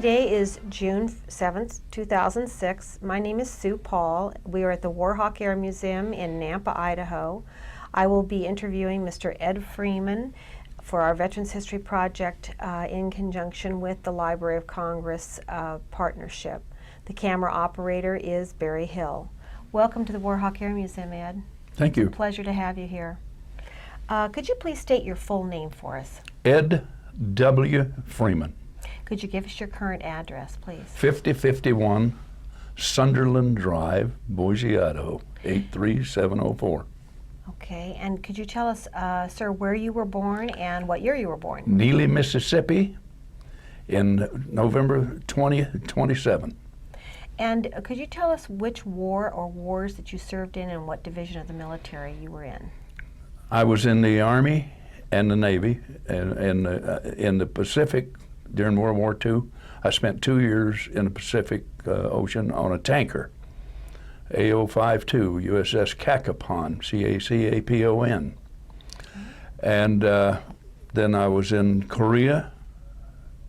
Today is June 7th, 2006. My name is Sue Paul. We are at the Warhawk Air Museum in Nampa, Idaho. I will be interviewing Mr. Ed Freeman for our Veterans History Project in conjunction with the Library of Congress partnership. The camera operator is Barry Hill. Welcome to the Warhawk Air Museum, Ed. Thank you. It's a pleasure to have you here. Could you please state your full name for us? Ed W. Freeman. Could you give us your current address, please? 5051 Sunderland Drive, Boise, Idaho, 83704. Okay, and could you tell us, sir, where you were born and what year you were born? Neely, Mississippi, in November 2027. And could you tell us which war or wars that you served in and what division of the military you were in? I was in the Army and the Navy, and in the Pacific during World War II. I spent 2 years in the Pacific Ocean on a tanker, AO-52, USS Cacapon, C-A-C-A-P-O-N. And then I was in Korea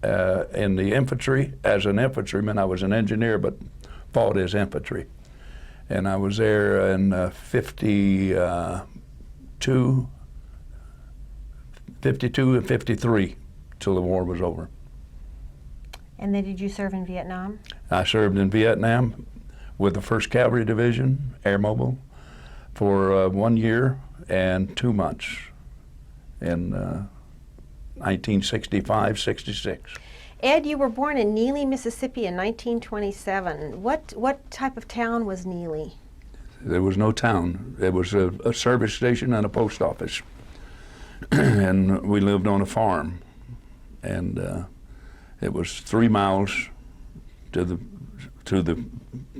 in the infantry. As an infantryman, I was an engineer, but fought as infantry. And I was there in 52 and 53 till the war was over. And then did you serve in Vietnam? I served in Vietnam with the 1st Cavalry Division, Air Mobile, for 1 year and 2 months in 1965-66. Ed, you were born in Neely, Mississippi in 1927. What type of town was Neely? There was no town. It was a service station and a post office. And we lived on a farm. And it was 3 miles to the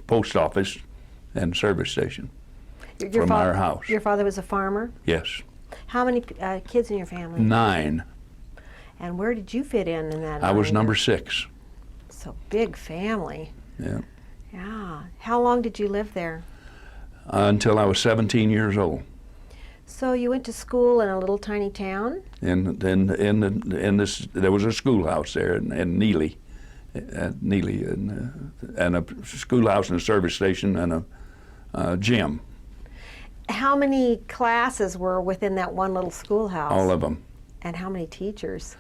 post office and service station from our house. Your father was a farmer? Yes. How many kids in your family? 9. And where did you fit in that? I was number 6. So big family. Yeah. Yeah. How long did you live there? Until I was 17 years old. So you went to school in a little tiny town? In this, there was a schoolhouse there in Neely, and a schoolhouse and a service station and a gym. How many classes were within that one little schoolhouse? All of them. And how many teachers?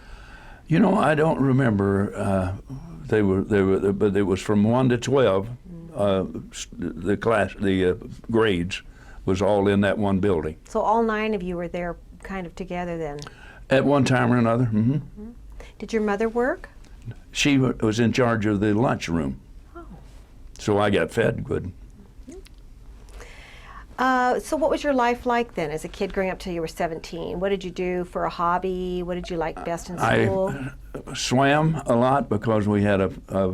You know, I don't remember. But it was from 1 to 12. The grades was all in that one building. So all 9 of you were there kind of together then? At one time or another. Mm-hmm. Mm-hmm. Did your mother work? She was in charge of the lunchroom. Oh. So I got fed good. So what was your life like then as a kid growing up till you were 17? What did you do for a hobby? What did you like best in school? I swam a lot because we had a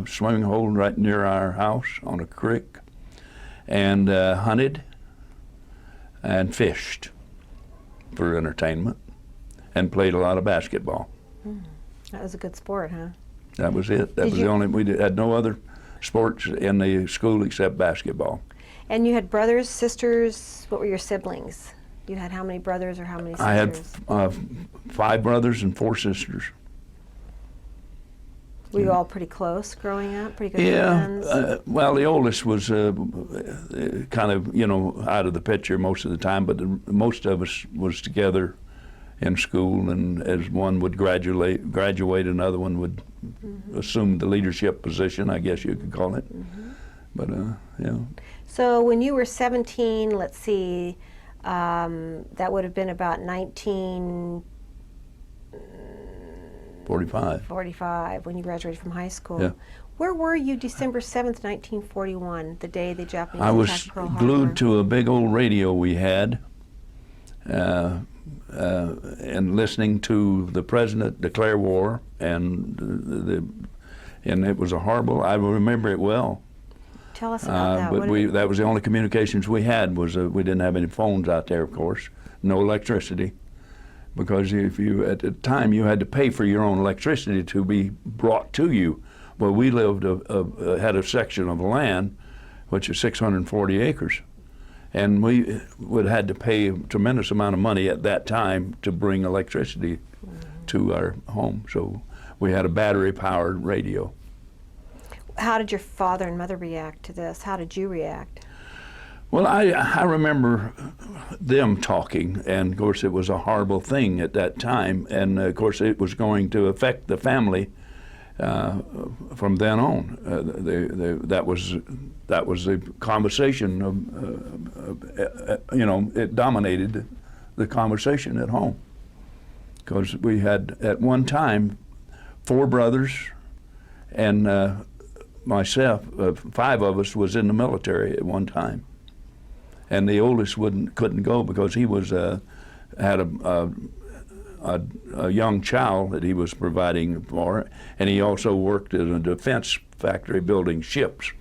swimming hole right near our house on a creek, and hunted and fished for entertainment, and played a lot of basketball. That was a good sport, huh? That was it. That was the only, we had no other sports in the school except basketball. And you had brothers, sisters. What were your siblings? You had how many brothers or how many sisters? I had 5 brothers and 4 sisters. Were you all pretty close growing up? Pretty good friends? Well, the oldest was kind of, you know, out of the picture most of the time, but most of us was together in school, and as one would graduate, another one would assume the leadership position, I guess you could call it. But, yeah. So when you were 17, let's see, that would have been about 1945 when you graduated from high school. Yeah. Where were you December 7th, 1941, the day the Japanese I was attacked Pearl Harbor? glued to a big old radio we had, and listening to the president declare war, and it was a horrible, I remember it well. Tell us about that. But that was the only communications we had. Was we didn't have any phones out there, of course, no electricity, because if you at the time you had to pay for your own electricity to be brought to you. Well, we lived had a section of land, which is 640 acres, and we would had to pay a tremendous amount of money at that time to bring electricity to our home. So we had a battery-powered radio. How did your father and mother react to this? How did you react? Well, I remember them talking, and of course it was a horrible thing at that time, and of course it was going to affect the family from then on. That was the conversation. It dominated the conversation at home, because we had at one time 4 brothers, and myself, 5 of us was in the military at one time. And the oldest couldn't go because he was had a young child that he was providing for, and he also worked in a defense factory building ships.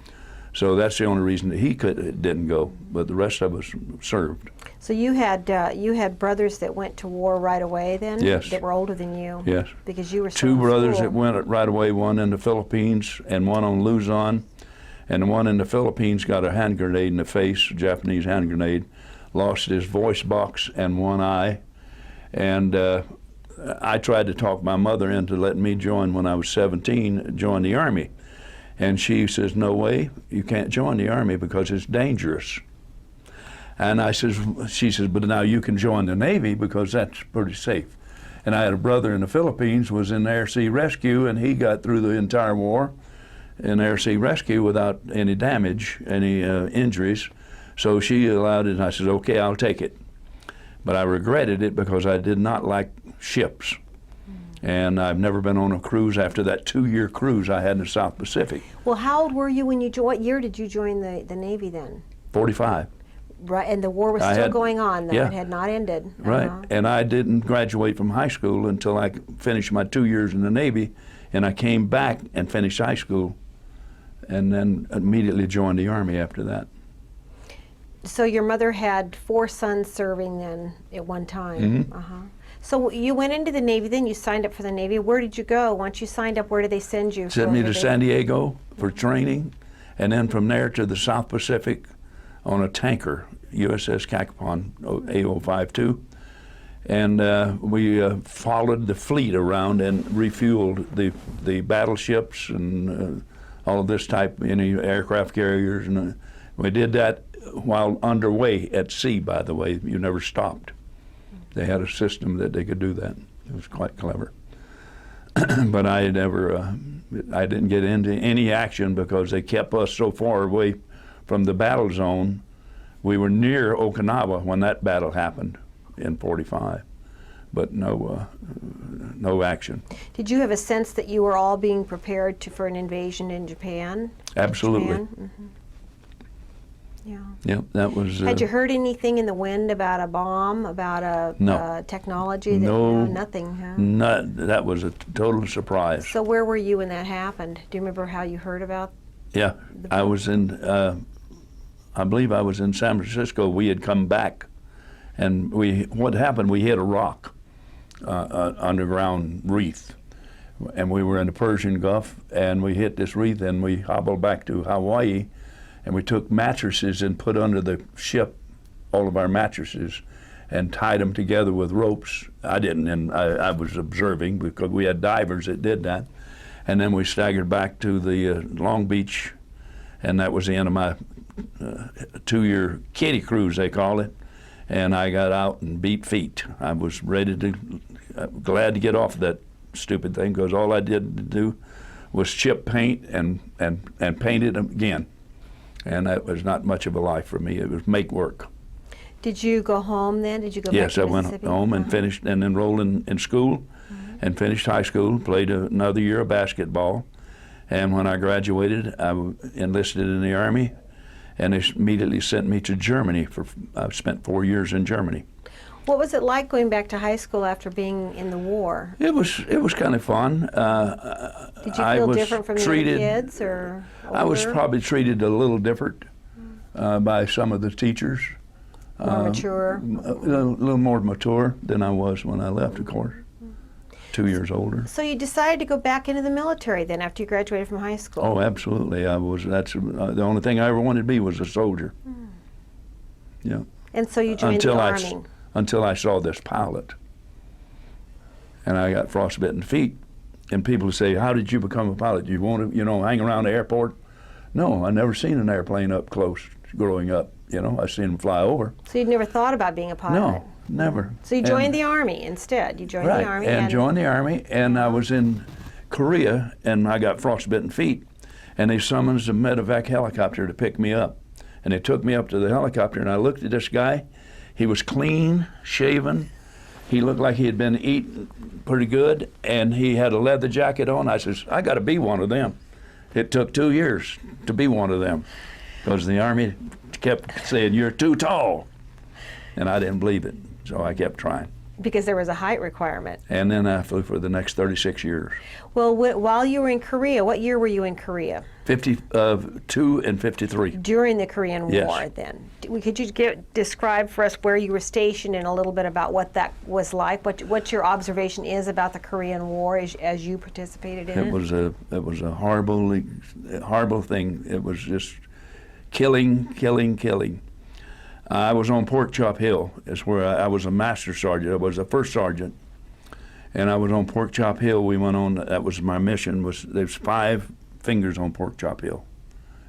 So that's the only reason that he didn't go, but the rest of us served. So you had brothers that went to war right away then? Yes. That were older than you? Yes. Because you were still 2 in brothers school. that went right away, one in the Philippines and one on Luzon. And the one in the Philippines got a hand grenade in the face, a Japanese hand grenade, lost his voice box and one eye. And I tried to talk my mother into letting me join when I was 17, join the Army. And she says, no way, you can't join the Army because it's dangerous. And she says, but now you can join the Navy because that's pretty safe. And I had a brother in the Philippines, was in Air Sea Rescue, and he got through the entire war in Air Sea Rescue without any damage, any injuries. So she allowed it, and I said, okay, I'll take it. But I regretted it because I did not like ships. And I've never been on a cruise after that 2-year cruise I had in the South Pacific. Well, how old were you when you joined? What year did you join the Navy then? 45. Right, and the war was still going on, though. Yeah. It had not ended. Right, and I didn't graduate from high school until I finished my 2 years in the Navy, and I came back and finished high school, and then immediately joined the Army after that. So your mother had 4 sons serving then at one time. Mm-hmm. So you went into the Navy then, you signed up for the Navy. Where did you go? Once you signed up, where did they send you? Sent me to San Diego for training, and then from there to the South Pacific on a tanker, USS Cacapon A052. And we followed the fleet around and refueled the battleships and all of this type, any aircraft carriers. And we did that while underway at sea, by the way. You never stopped. They had a system that they could do that. It was quite clever. But I didn't get into any action because they kept us so far away from the battle zone. We were near Okinawa when that battle happened in '45, but no action. Did you have a sense that you were all being prepared for an invasion in Japan? Absolutely. Japan? Yeah. Yep, that was. Had you heard anything in the wind about a bomb, about a technology? No, nothing. Huh? That was a total surprise. So where were you when that happened? Do you remember how you heard about? Yeah, I was in. I believe I was in San Francisco. We had come back, and what happened? We hit a rock, underground reef, and we were in the Persian Gulf, and we hit this reef, and we hobbled back to Hawaii. And we took mattresses and put under the ship all of our mattresses and tied them together with ropes. I didn't, and I was observing because we had divers that did that. And then we staggered back to the Long Beach, and that was the end of my 2-year kiddie cruise, they call it. And I got out and beat feet. I was glad to get off that stupid thing because all I did do was chip paint and paint it again. And that was not much of a life for me. It was make work. Did you go home then? Did you go back Yes, to I went Mississippi? home and finished and enrolled in school and finished high school, played another year of basketball. And when I graduated, I enlisted in the Army, and they immediately sent me to Germany. I spent 4 years in Germany. What was it like going back to high school after being in the war? It was kind of fun. Did you feel different from the other kids, or older? I was probably treated a little different by some of the teachers. More mature? A little more mature than I was when I left, of course. 2 years older. So you decided to go back into the military then after you graduated from high school? Oh, absolutely. That's the only thing I ever wanted to be was a soldier. Yeah. And so you joined the Army? Until I saw this pilot. And I got frostbitten feet, And people say, how did you become a pilot? You want to, hang around the airport? No, I never seen an airplane up close growing up. I seen them fly over. So you'd never thought about being a pilot? No, never. So you joined the Army instead. You joined the Army. And joined the Army, and I was in Korea, and I got frostbitten feet, and they summoned a medevac helicopter to pick me up. And they took me up to the helicopter, and I looked at this guy. He was clean, shaven. He looked like he had been eating pretty good, and he had a leather jacket on. I says, I got to be one of them. It took 2 years to be one of them, because the Army kept saying, you're too tall. And I didn't believe it, so I kept trying. Because there was a height requirement. And then I flew for the next 36 years. Well, while you were in Korea, what year were you in Korea? 52 and 53. During the Korean Yes. War, then. Could you describe for us where you were stationed and a little bit about what that was like? What your observation is about the Korean War as you participated in it? It was a horrible thing. It was just killing. I was on Pork Chop Hill. It's where I was a master sergeant. I was a first sergeant, and I was on Pork Chop Hill. We went on. That was my mission. There's 5 fingers on Pork Chop Hill,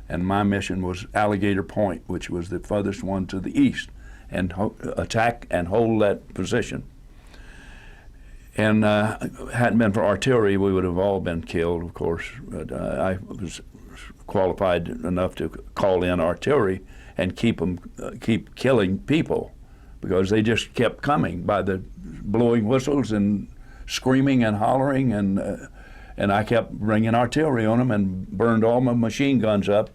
and my mission was Alligator Point, which was the furthest one to the east, and attack and hold that position. And hadn't been for artillery, we would have all been killed, of course. But I was qualified enough to call in artillery and keep killing people, because they just kept coming by the blowing whistles and screaming and hollering, and I kept bringing artillery on them and burned all my machine guns up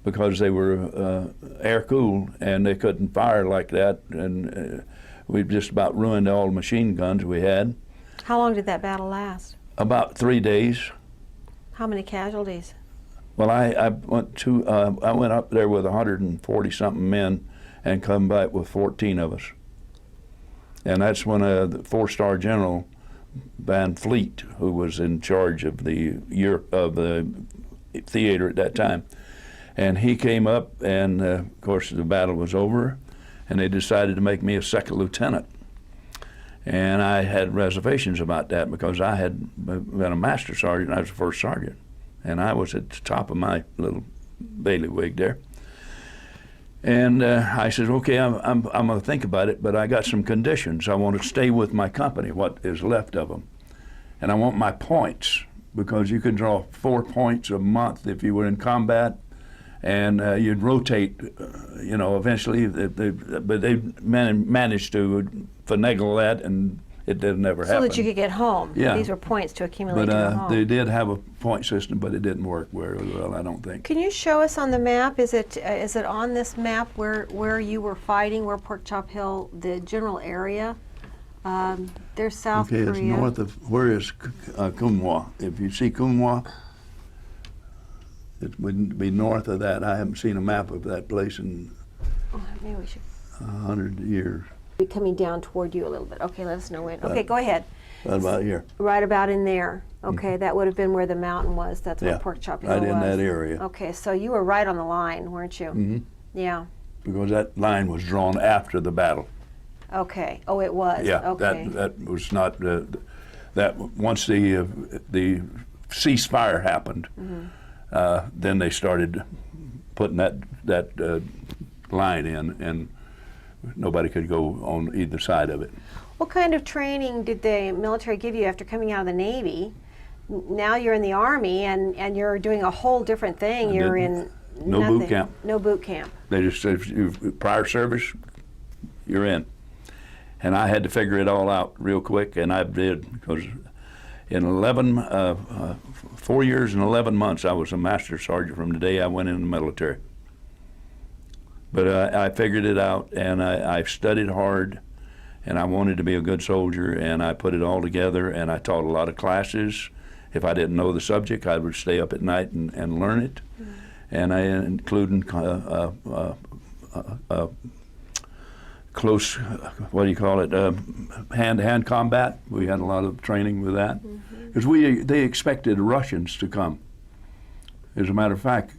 because they were air cooled and they couldn't fire like that, and we just about ruined all the machine guns we had. How long did that battle last? About 3 days. How many casualties? Well, I went up there with 140 something men and come back with 14 of us. And that's when the 4-star General Van Fleet, who was in charge of the theater at that time, and he came up, and of course the battle was over, and they decided to make me a second lieutenant. And I had reservations about that because I had been a master sergeant. I was a first sergeant, and I was at the top of my little bailiwick there. And I said, okay, I'm going to think about it, but I got some conditions. I want to stay with my company, what is left of them. And I want my points, because you can draw 4 points a month if you were in combat, and you'd rotate, eventually. But they managed to finagle that, and it never happened. So that you could get home. Yeah. These were points to accumulate to go home. They did have a point system, but it didn't work very well, I don't think. Can you show us on the map? Is it on this map where you were fighting, where Pork Chop Hill, the general area? There's South Korea. Okay, it's north of, where is Kumwa? If you see Kumwa, it wouldn't be north of that. I haven't seen a map of that place in Maybe we should 100 years. be coming down toward you a little bit. Okay, let us know when. Okay, go ahead. Right about here. Right about in there. Okay, that would have been where the mountain was. That's where Yeah, Pork Chop Hill right was. in that area. Okay, so you were right on the line, weren't you? Mm-hmm. Yeah. Because that line was drawn after the battle. Okay. Oh, it was. Yeah, Okay. that was not that. Once the ceasefire happened, then they started putting that line in, and nobody could go on either side of it. What kind of training did the military give you after coming out of the Navy? Now you're in the Army, and you're doing a whole different thing. You're in no nothing. boot camp. No boot camp. They just said, if you prior service, you're in. And I had to figure it all out real quick, and I did, because in 4 years and 11 months, I was a master sergeant from the day I went in the military. But I figured it out, and I studied hard, and I wanted to be a good soldier, and I put it all together, and I taught a lot of classes. If I didn't know the subject, I would stay up at night and learn it. And I included close, what do you call it, hand-to-hand combat. We had a lot of training with that. Because they expected Russians to come. As a matter of fact,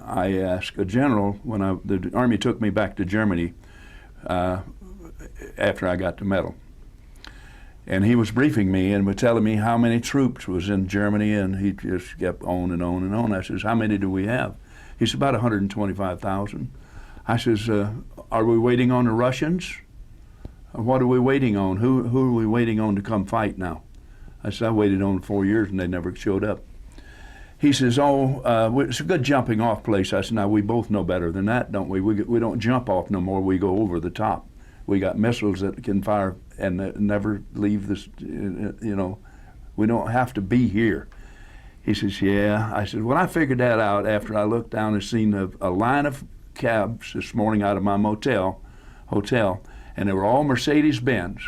I asked a general, when the Army took me back to Germany after I got the medal. And he was briefing me and was telling me how many troops was in Germany, and he just kept on and on and on. I says, how many do we have? He said, about 125,000. I says, are we waiting on the Russians? What are we waiting on? Who are we waiting on to come fight now? I said, I waited on 4 years and they never showed up. He says, it's a good jumping off place. I said, now we both know better than that, don't we? We don't jump off no more, we go over the top. We got missiles that can fire and never leave this, we don't have to be here. He says, yeah. I said, well, I figured that out after I looked down and seen a line of cabs this morning out of my hotel, and they were all Mercedes-Benz.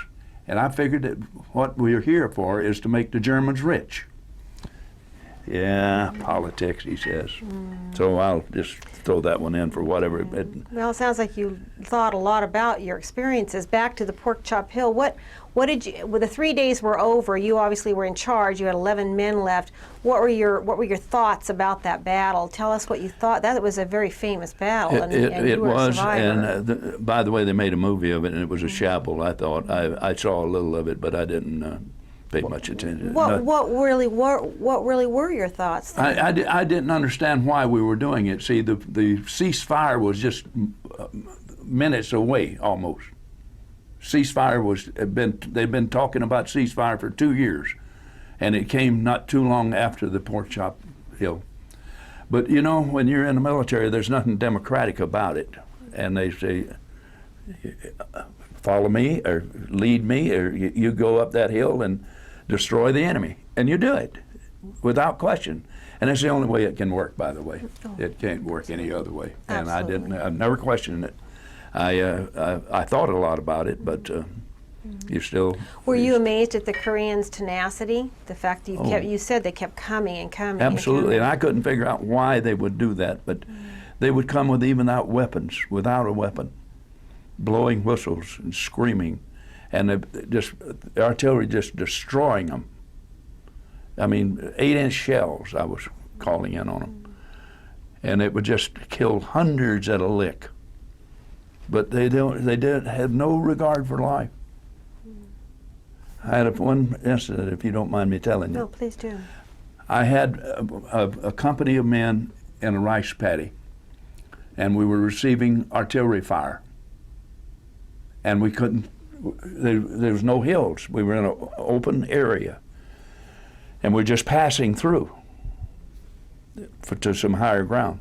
And I figured that what we're here for is to make the Germans rich. Yeah, politics, he says. So I'll just throw that one in for whatever. Well, it sounds like you thought a lot about your experiences. Back to the Pork Chop Hill, what did you, when the 3 days were over, you obviously were in charge, you had 11 men left. What were your thoughts about that battle? Tell us what you thought. That was a very famous battle, and you were a survivor. And by the way, they made a movie of it, and it was a shamble, I thought. I saw a little of it, but I didn't pay much attention. What really were your thoughts then? I didn't understand why we were doing it. See, the ceasefire was just minutes away, almost. Ceasefire they'd been talking about ceasefire for 2 years, and it came not too long after the Pork Chop Hill. But you know, when you're in the military, there's nothing democratic about it. And they say, follow me or lead me, or you go up that hill and destroy the enemy. And you do it without question. And it's the only way it can work, by the way. It can't work any other way. Absolutely. And I've never questioned it. I thought a lot about it, but you still. Were you amazed at the Koreans' tenacity? The fact that you said they kept coming and coming. Absolutely, and I couldn't figure out why they would do that, but they would come without a weapon, blowing whistles and screaming, and the artillery just destroying them. I mean, 8-inch shells I was calling in on them, and it would just kill hundreds at a lick. But they have no regard for life. I had one incident, if you don't mind me telling you. No, please do. I had a company of men in a rice paddy, and we were receiving artillery fire. And we couldn't, there was no hills. We were in an open area. And we're just passing through to some higher ground.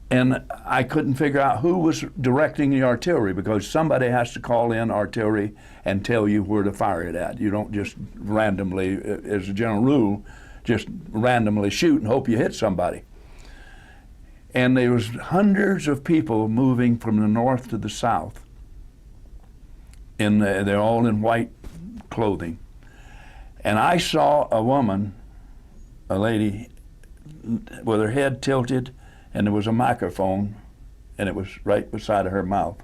And I couldn't figure out who was directing the artillery, because somebody has to call in artillery and tell you where to fire it at. You don't just randomly, as a general rule, just randomly shoot and hope you hit somebody. And there was hundreds of people moving from the north to the south. They're all in white clothing. And I saw a woman, a lady, with her head tilted, and there was a microphone, and it was right beside of her mouth.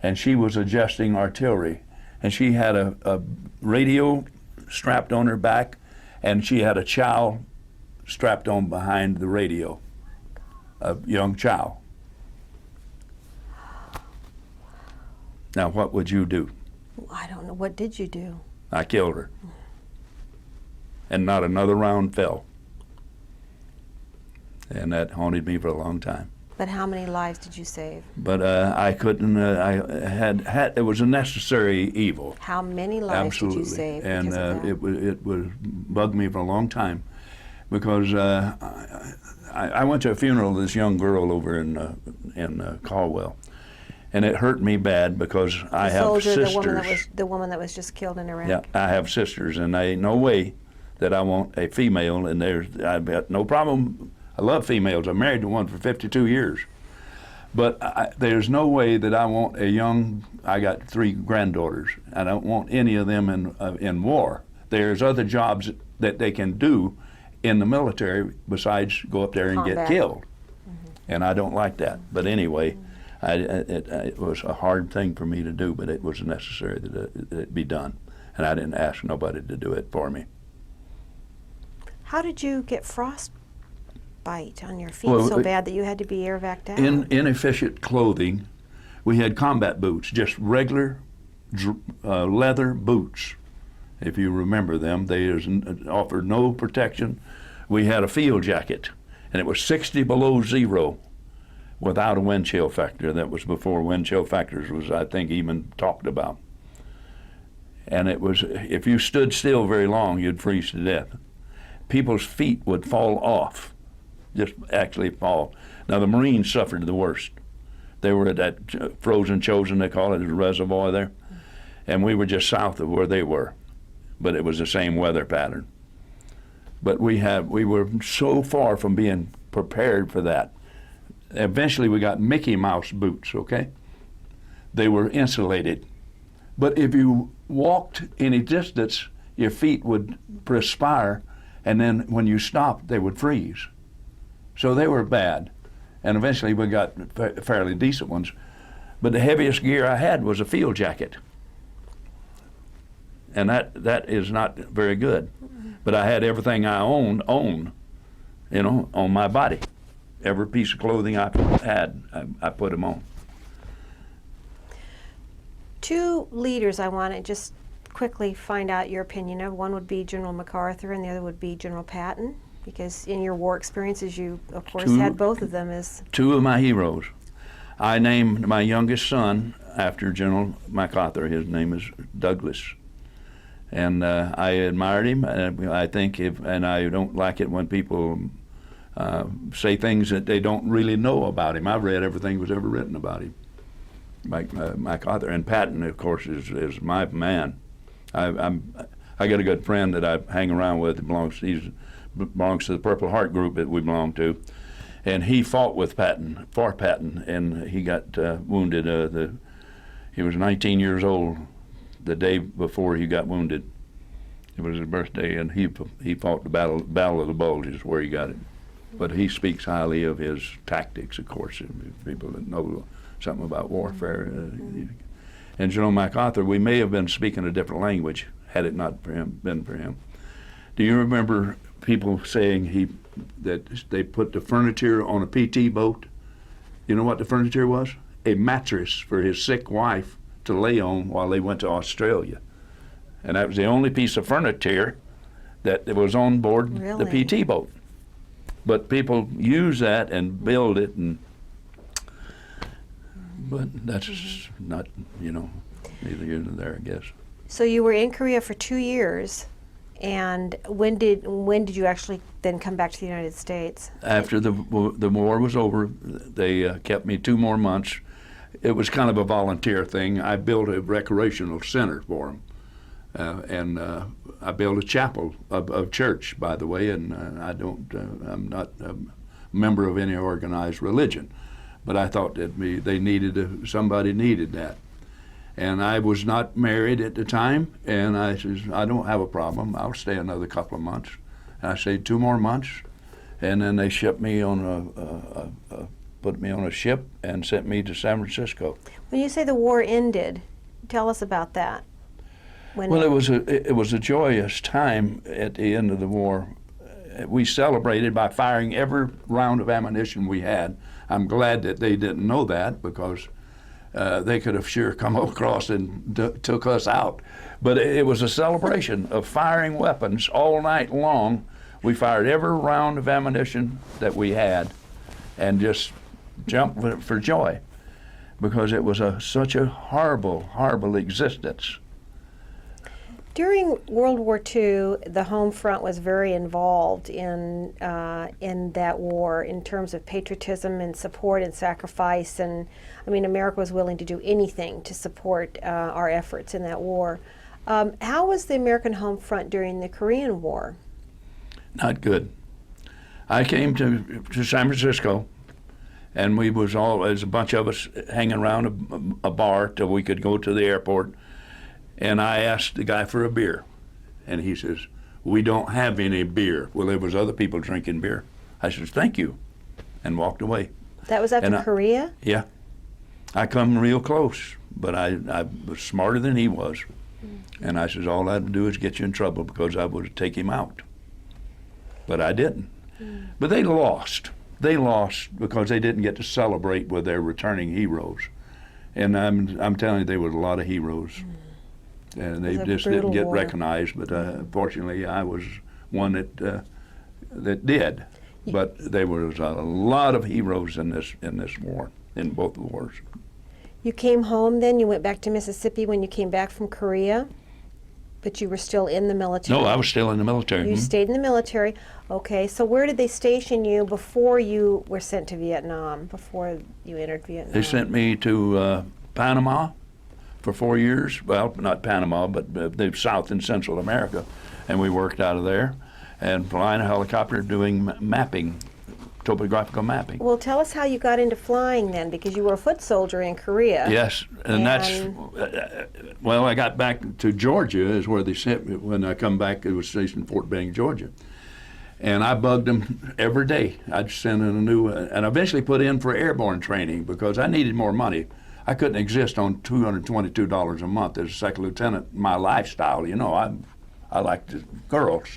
And she was adjusting artillery. And she had a radio strapped on her back, and she had a child strapped on behind the radio, a young child. Now, what would you do? I don't know. What did you do? I killed her. And not another round fell. And that haunted me for a long time. But how many lives did you save? But I couldn't. It was a necessary evil. How many lives Absolutely. did you save? And it would bug me for a long time, because I went to a funeral of this young girl over in Caldwell, and it hurt me bad because I have sisters. The woman that was just killed in Iraq. Yeah, I have sisters, and there ain't no way that I want a female. And I've got no problem. I love females. I'm married to one for 52 years. But there's no way that I want I got 3 granddaughters. I don't want any of them in war. There's other jobs that they can do in the military besides go up there and get killed. Mm-hmm. And I don't like that. But anyway, it was a hard thing for me to do, but it was necessary that it be done. And I didn't ask nobody to do it for me. How did you get frostbite on your feet so bad that you had to be air vac'd out? In inefficient clothing, we had combat boots, just regular leather boots. If you remember them, they offered no protection. We had a field jacket, and it was 60 below zero without a wind chill factor. That was before wind chill factors was, I think, even talked about. And it was, if you stood still very long, you'd freeze to death. People's feet would fall off, just actually fall. Now, the Marines suffered the worst. They were at that frozen chosen, they call it, a reservoir there. And we were just south of where they were. But it was the same weather pattern. But we were so far from being prepared for that. Eventually we got Mickey Mouse boots, okay? They were insulated. But if you walked any distance, your feet would perspire, and then when you stopped, they would freeze. So they were bad. And eventually we got fairly decent ones. But the heaviest gear I had was a field jacket. And that is not very good. But I had everything I owned, you know, on my body. Every piece of clothing I had, I put them on. Two leaders I want to just quickly find out your opinion of. One would be General MacArthur and the other would be General Patton, because in your war experiences you, of course, had both of them as... Two of my heroes. I named my youngest son after General MacArthur. His name is Douglas. And I admired him. I think and I don't like it when people say things that they don't really know about him. I've read everything that was ever written about him. MacArthur and Patton, of course, is my man. I got a good friend that I hang around with. He belongs to the Purple Heart group that we belong to, and he fought with Patton, for Patton, and he got wounded. He was 19 years old the day before he got wounded. It was his birthday, and he fought the Battle of the Bulge is where he got it. But he speaks highly of his tactics, of course, people that know something about warfare. And General MacArthur, we may have been speaking a different language had it not been for him. Do you remember people saying that they put the furniture on a PT boat? You know what the furniture was? A mattress for his sick wife to lay on while they went to Australia. And that was the only piece of furniture that was on board the PT boat. But people use that and build it, but that's not, neither here nor there, I guess. So you were in Korea for 2 years, and when did you actually then come back to the United States? After the war was over, they kept me 2 more months. It was kind of a volunteer thing. I built a recreational center for them. And I built a chapel of church, by the way, and I'm not a member of any organized religion, but I thought that somebody needed that. And I was not married at the time, and I said, I don't have a problem. I'll stay another couple of months. And I stayed 2 more months, and then they shipped me put me on a ship and sent me to San Francisco. When you say the war ended, tell us about that. Well, it was a joyous time at the end of the war. We celebrated by firing every round of ammunition we had. I'm glad that they didn't know that, because they could have sure come across and took us out. But it was a celebration of firing weapons all night long. We fired every round of ammunition that we had and just jumped for joy, because it was such a horrible, horrible existence. During World War II, the home front was very involved in that war in terms of patriotism and support and sacrifice. And I mean, America was willing to do anything to support our efforts in that war. How was the American home front during the Korean War? Not good. I came to San Francisco, and there's a bunch of us hanging around a bar till we could go to the airport. And I asked the guy for a beer, and he says, "We don't have any beer." Well, there was other people drinking beer. I said, "Thank you," and walked away. That was after Korea? Yeah. I come real close, but I was smarter than he was. And I says, all I'd do is get you in trouble, because I would take him out. But I didn't. But they lost. They lost because they didn't get to celebrate with their returning heroes. And I'm telling you, there was a lot of heroes, and they It was a just didn't brutal get war. recognized. But fortunately, I was one that did. But there was a lot of heroes in this war, in both wars. You came home then, you went back to Mississippi when you came back from Korea, but you were still in the military. No, I was still in the military. You stayed in the military. Okay, so where did they station you before you were sent to Vietnam, before you entered Vietnam? They sent me to Panama for 4 years. Well, not Panama, but the South and Central America. And we worked out of there and flying a helicopter doing mapping, topographical mapping. Well, tell us how you got into flying then, because you were a foot soldier in Korea. Yes, and that's, well, I got back to Georgia is where they sent me. When I come back, it was stationed in Fort Benning, Georgia. And I bugged them every day. I'd send in a new, and eventually put in for airborne training because I needed more money. I couldn't exist on $222 a month as a second lieutenant. My lifestyle, you know, I liked girls.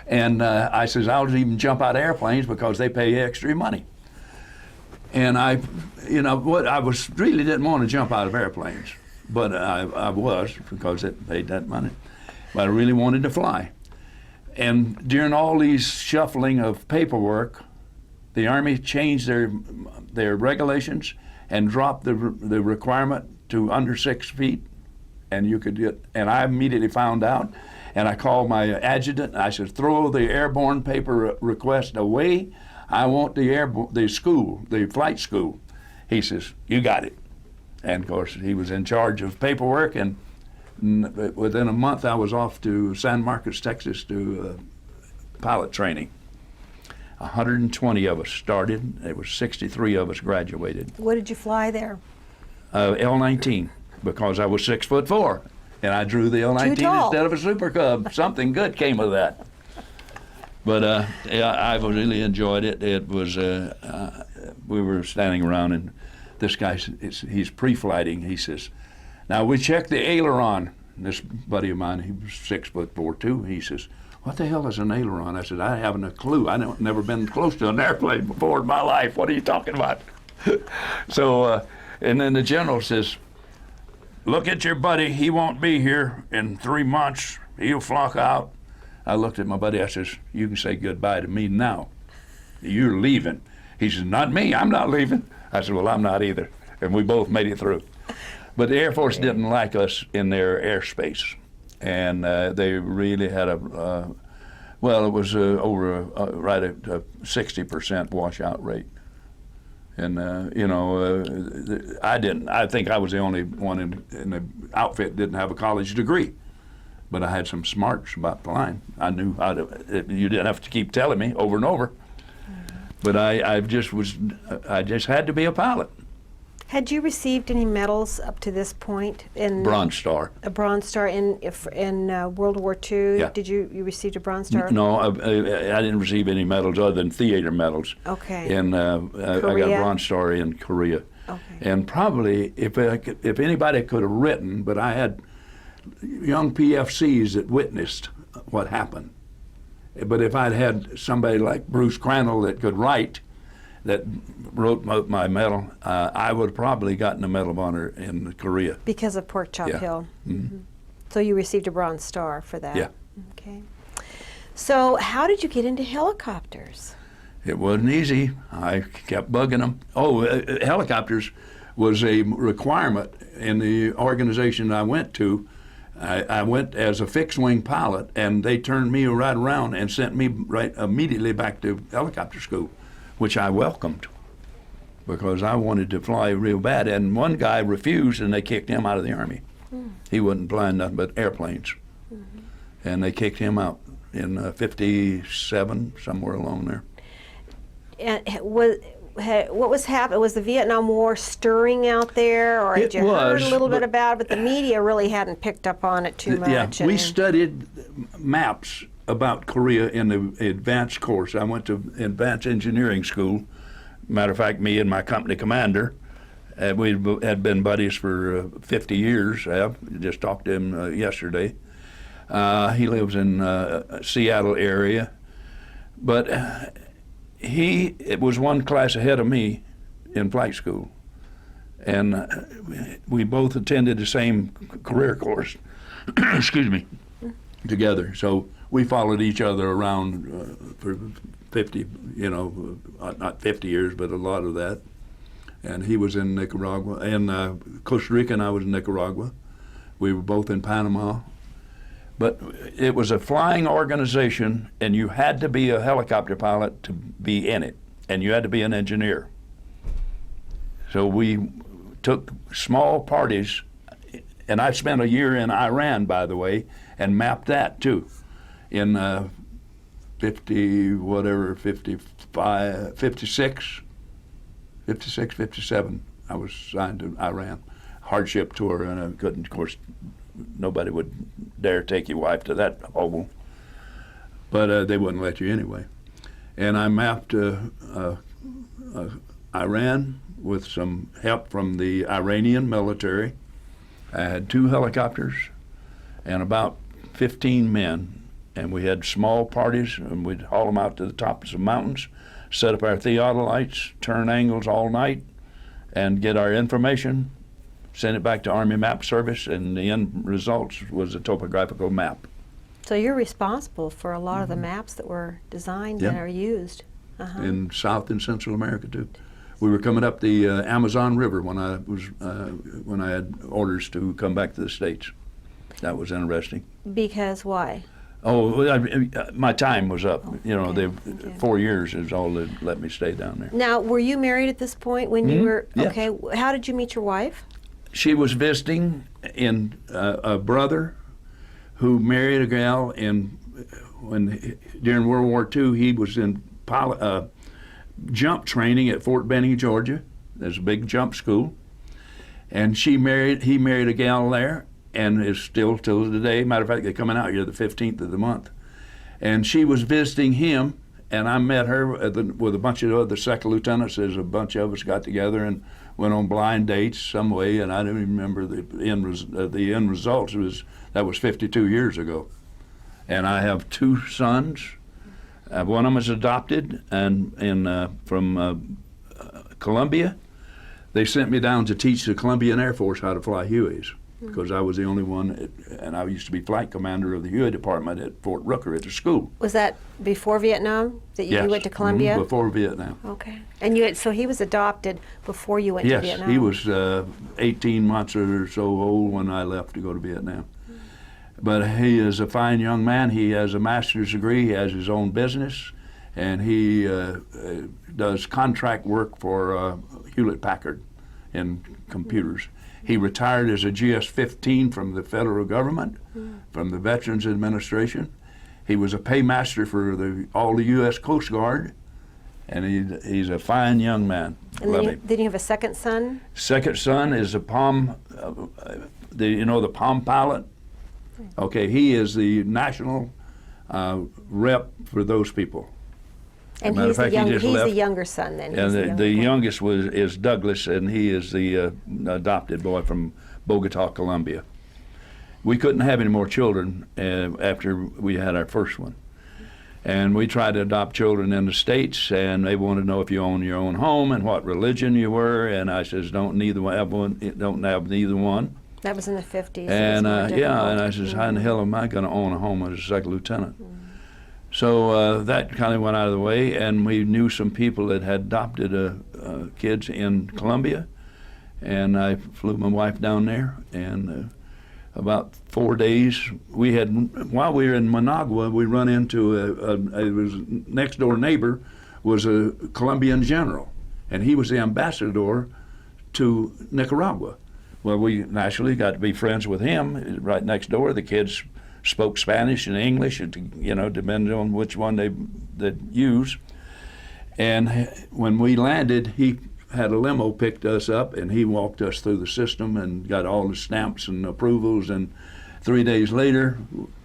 And I says, I'll even jump out of airplanes because they pay extra money. And I really didn't want to jump out of airplanes, but I was because it paid that money. But I really wanted to fly. And during all these shuffling of paperwork, the Army changed their regulations and dropped the requirement to under 6 feet, and you could get. And I immediately found out, and I called my adjutant. I said, "Throw the airborne paper request away. I want the flight school." He says, "You got it." And of course, he was in charge of paperwork, and within a month, I was off to San Marcos, Texas, to pilot training. 120 of us started. There was 63 of us graduated. What did you fly there? L-19, because I was 6'4", and I drew the L-19 instead of a Super Cub. Something good came of that. But yeah, I really enjoyed it. It was we were standing around, and this guy, he's pre-flighting. He says, "Now we checked the aileron." And this buddy of mine, he was 6'4" too. He says, "What the hell is an aileron?" I said, "I haven't a clue. I've never been close to an airplane before in my life. What are you talking about?" So, and then the general says, "Look at your buddy. He won't be here in 3 months. He'll flock out." I looked at my buddy. I says, "You can say goodbye to me now. You're leaving." He says, "Not me. I'm not leaving." I said, "Well, I'm not either." And we both made it through. But the Air Force didn't like us in their airspace. And they really had it was over right at a 60% washout rate. And, I think I was the only one in the outfit that didn't have a college degree. But I had some smarts about flying. I knew how to, you didn't have to keep telling me over and over. But I just had to be a pilot. Had you received any medals up to this point? Bronze Star. A Bronze Star in World War II? Yeah. Did you received a Bronze Star? No, I didn't receive any medals other than theater medals. Okay. And I got a Bronze Star in Korea. Okay. And probably if anybody could have written, but I had young PFCs that witnessed what happened. But if I'd had somebody like Bruce Crandall that could write, that wrote my medal, I would have probably gotten a Medal of Honor in Korea. Because of Pork Chop Yeah. Hill. Mm-hmm. So you received a Bronze Star for that? Yeah. Okay. So how did you get into helicopters? It wasn't easy. I kept bugging them. Helicopters was a requirement in the organization I went to. I went as a fixed-wing pilot, and they turned me right around and sent me right immediately back to helicopter school, which I welcomed because I wanted to fly real bad. And one guy refused, and they kicked him out of the Army. He wasn't flying nothing but airplanes. And they kicked him out in 57, somewhere along there. And what was happening? Was the Vietnam War stirring out there, or had you heard a little bit about it, but the media really hadn't picked up on it too much? Yeah, we studied maps about Korea in the advanced course. I went to advanced engineering school. Matter of fact, me and my company commander, we had been buddies for 50 years. I just talked to him yesterday. He lives in Seattle area, but it was one class ahead of me in flight school. and we both attended the same career course. Excuse me, together. So we followed each other around for 50, not 50 years, but a lot of that. And he was in Nicaragua, and Costa Rica, and I was in Nicaragua. We were both in Panama. But it was a flying organization, and you had to be a helicopter pilot to be in it, and you had to be an engineer. So we took small parties, and I spent a year in Iran, by the way, and mapped that too. In 56, 57, I was signed to Iran. Hardship tour, and I couldn't, of course, nobody would dare take your wife to that hovel, but they wouldn't let you anyway. And I mapped Iran with some help from the Iranian military. I had 2 helicopters and about 15 men, and we had small parties, and we'd haul them out to the tops of mountains, set up our theodolites, turn angles all night, and get our information, send it back to Army Map Service, and the end result was a topographical map. So you're responsible for a lot of the maps that were designed and are used. In South and Central America too. We were coming up the Amazon River when I had orders to come back to the States. That was interesting. Because why? Oh, my time was up. Okay. 4 years is all they let me stay down there. Now, were you married at this point when you were? Yes. Okay. How did you meet your wife? She was visiting in a brother who married a gal during World War II. He was in jump training at Fort Benning, Georgia. There's a big jump school, and he married a gal there, and is still till today. Matter of fact, they're coming out here the 15th of the month, and she was visiting him, and I met her with a bunch of other second lieutenants. There's a bunch of us got together and went on blind dates some way, and I don't even remember the end results. That was 52 years ago, and I have 2 sons. One of them is adopted, and from Columbia. They sent me down to teach the Colombian Air Force how to fly Hueys, because I was the only one, and I used to be flight commander of the Huey department at Fort Rooker at the school. Was that before Vietnam that you went to Columbia? Before Vietnam. Okay. And so he was adopted before you went to Vietnam? Yes, he was 18 months or so old when I left to go to Vietnam. But he is a fine young man. He has a master's degree. He has his own business, and he does contract work for Hewlett-Packard in computers. He retired as a GS-15 from the federal government, from the Veterans Administration. He was a paymaster for all the U.S. Coast Guard, and he's a fine young man. And then you have a second son? Second son is a Palm, the Palm pilot. Okay, he is the national rep for those people. And he's the younger son then. And the youngest is Douglas, and he is the adopted boy from Bogota, Colombia. We couldn't have any more children after we had our first one. And we tried to adopt children in the States, and they wanted to know if you own your own home and what religion you were. And I says, don't have neither one. That was in the 50s. And and I says, how in the hell am I going to own a home as a second lieutenant? So that kind of went out of the way, and we knew some people that had adopted kids in Colombia, and I flew my wife down there, and about 4 days, while we were in Managua, we run into it was next door neighbor was a Colombian general, and he was the ambassador to Nicaragua. Well, we naturally got to be friends with him. Right next door, the kids spoke Spanish and English, depending on which one they use. And when we landed, he had a limo picked us up, and he walked us through the system and got all the stamps and approvals. And 3 days later,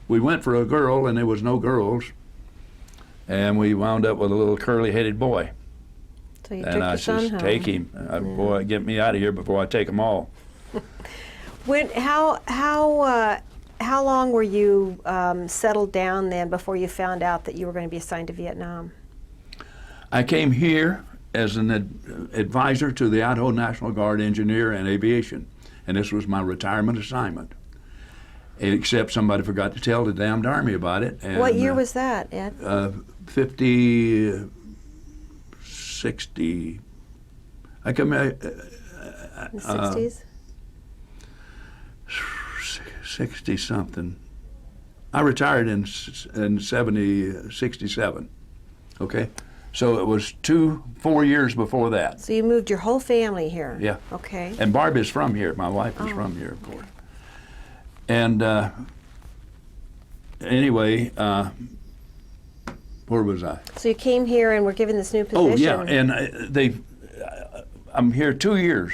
we went for a girl, and there was no girls. And we wound up with a little curly-headed boy. So you and took I your son says, home. take him. Boy, get me out of here before I take them all. How long were you settled down then before you found out that you were going to be assigned to Vietnam? I came here as an advisor to the Idaho National Guard engineer and aviation. And this was my retirement assignment. Except somebody forgot to tell the damned Army about it. And, what year was that, Ed? 50, 60, I come, The 60s? 60 something. I retired in 67. Okay, so it was 4 years before that. So you moved your whole family here? Yeah. Okay. And Barb is from here. My wife is from here, of course. And anyway, where was I? So you came here and were given this new position. Oh yeah, and I'm here 2 years.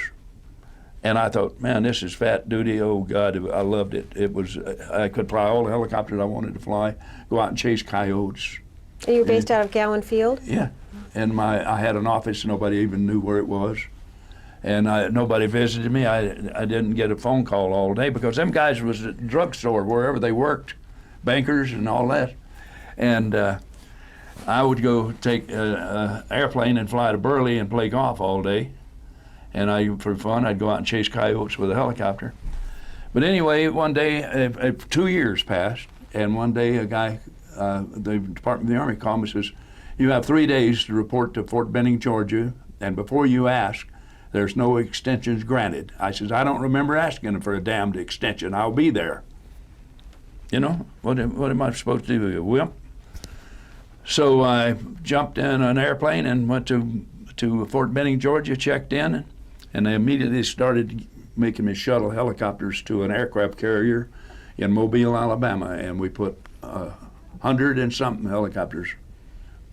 And I thought, man, this is fat duty. Oh, God, I loved it. It was, I could fly all the helicopters I wanted to fly, go out and chase coyotes. And you were based out of Gowan Field? Yeah. And I had an office, nobody even knew where it was. And nobody visited me. I didn't get a phone call all day because them guys was at the drugstore, wherever they worked, bankers and all that. And I would go take an airplane and fly to Burley and play golf all day. And for fun, I'd go out and chase coyotes with a helicopter. But anyway, one day, 2 years passed, and one day a guy, the Department of the Army called me and says, you have 3 days to report to Fort Benning, Georgia, and before you ask, there's no extensions granted. I says, I don't remember asking for a damned extension. I'll be there. You know, what am I supposed to do? Well, so I jumped in an airplane and went to Fort Benning, Georgia, checked in, and they immediately started making me shuttle helicopters to an aircraft carrier in Mobile, Alabama, and we put 100 and something helicopters.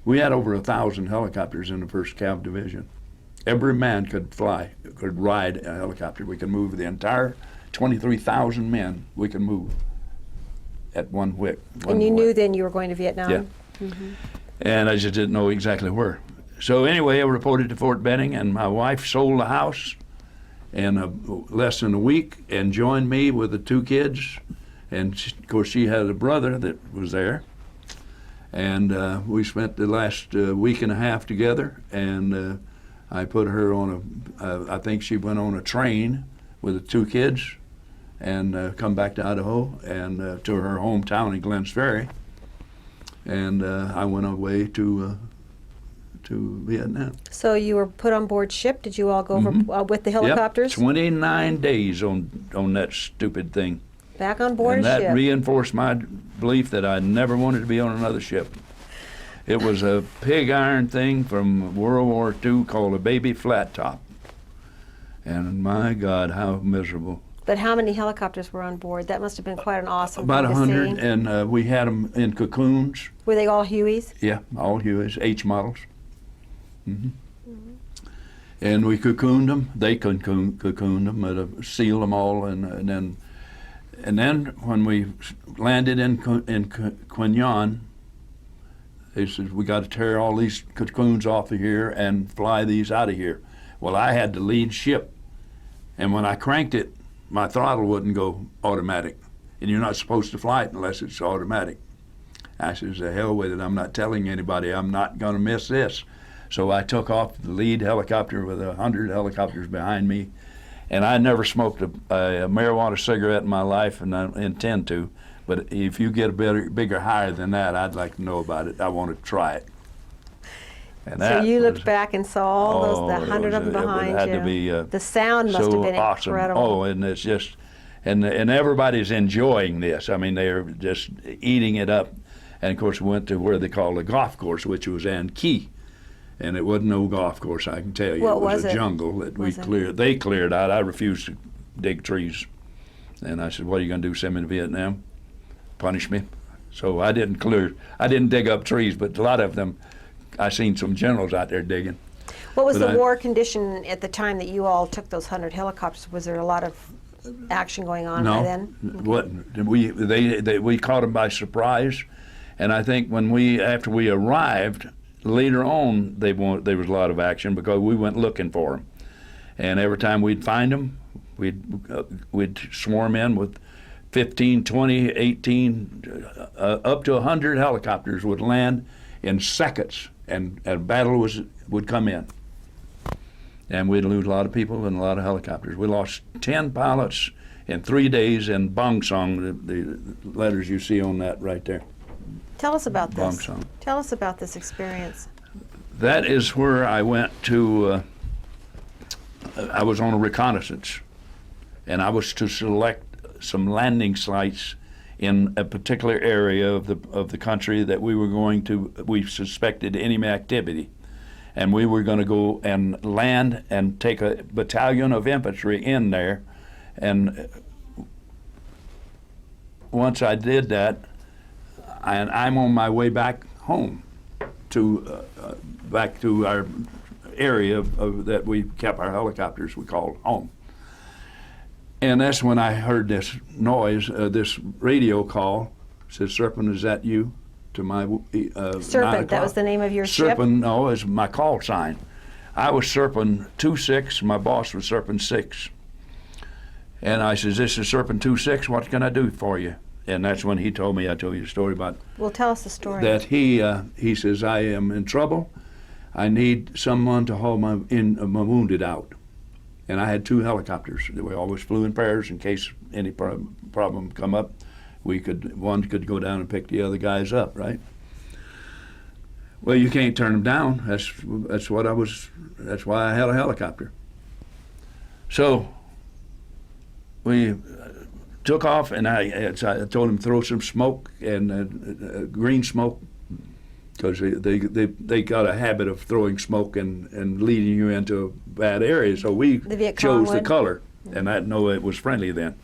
We had over 1,000 helicopters in the 1st Cav Division. Every man could ride a helicopter. We could move the entire 23,000 men. We could move at one whip. And you knew then you were going to Vietnam? Yeah. Mm-hmm. And I just didn't know exactly where. So anyway, I reported to Fort Benning, and my wife sold the house in less than a week and joined me with the 2 kids. And of course, she had a brother that was there. And we spent the last week and a half together, and I put her on I think she went on a train with the 2 kids and come back to Idaho and to her hometown in Glens Ferry. And I went away to Vietnam. So you were put on board ship. Did you all go over with the helicopters? Yep, 29 days on that stupid thing. Back on board and a ship. that reinforced my belief that I never wanted to be on another ship. It was a pig iron thing from World War II called a baby flat top. And my God, how miserable. But how many helicopters were on board? That must have been quite an awesome About thing to 100, see. and we had them in cocoons. Were they all Hueys? Yeah, all Hueys, H models. And we cocooned them. They cocooned them, sealed them all, and then when we landed in Quy Nhon, they said we got to tear all these cocoons off of here and fly these out of here. Well, I had to lead ship, and when I cranked it, my throttle wouldn't go automatic, and you're not supposed to fly it unless it's automatic. I says, the hell with it, I'm not telling anybody, I'm not going to miss this. So I took off the lead helicopter with 100 helicopters behind me, and I never smoked a marijuana cigarette in my life, and I intend to, but if you get a bigger higher than that, I'd like to know about it. I want to try it. And so you looked back and saw all those, the 100 of them behind you. It had to be the sound must have been awesome. incredible. Oh, and it's just, and everybody's enjoying this. I mean, they're just eating it up. And of course, we went to where they call the golf course, which was An Key. And it wasn't no golf course, I can tell you. What it was was a it? jungle that they cleared out. I refused to dig trees. And I said, what are you going to do, send me to Vietnam? Punish me? So I didn't dig up trees, but a lot of them, I seen some generals out there digging. What was the war condition at the time that you all took those 100 helicopters? Was there a lot of action going on by then? No, we caught them by surprise. And I think after we arrived, later on, there was a lot of action because we went looking for them. And every time we'd find them, we'd swarm in with 15, 20, 18, up to 100 helicopters would land in seconds, and a battle would come in. and we'd lose a lot of people and a lot of helicopters. We lost 10 pilots in 3 days in Bong Song, the letters you see on that right there. Tell us about Bong this. Song. Tell us about this experience. That is where I went to, I was on a reconnaissance, and I was to select some landing sites in a particular area of the country that we suspected enemy activity. And we were going to go and land and take a battalion of infantry in there. And once I did that, and I'm on my way back home back to our area that we kept our helicopters, we called home. And that's when I heard this noise, this radio call. Said, "Serpent, is that you?" To my Serpent, that was the name of your ship? Serpent, no, is my call sign. I was Serpent 26, my boss was Serpent 6. And I says, "This is Serpent 26, what can I do for you?" And that's when he told me, I told you a story about. Well, tell us the story. That he says, "I am in trouble. I need someone to haul my wounded out." And I had 2 helicopters. We always flew in pairs in case any problem come up. One could go down and pick the other guys up, right? Well, you can't turn them down. That's why I had a helicopter. So we took off, and I told him throw some smoke and green smoke, because they got a habit of throwing smoke and leading you into bad areas. So we chose the color, and I didn't know it was friendly then.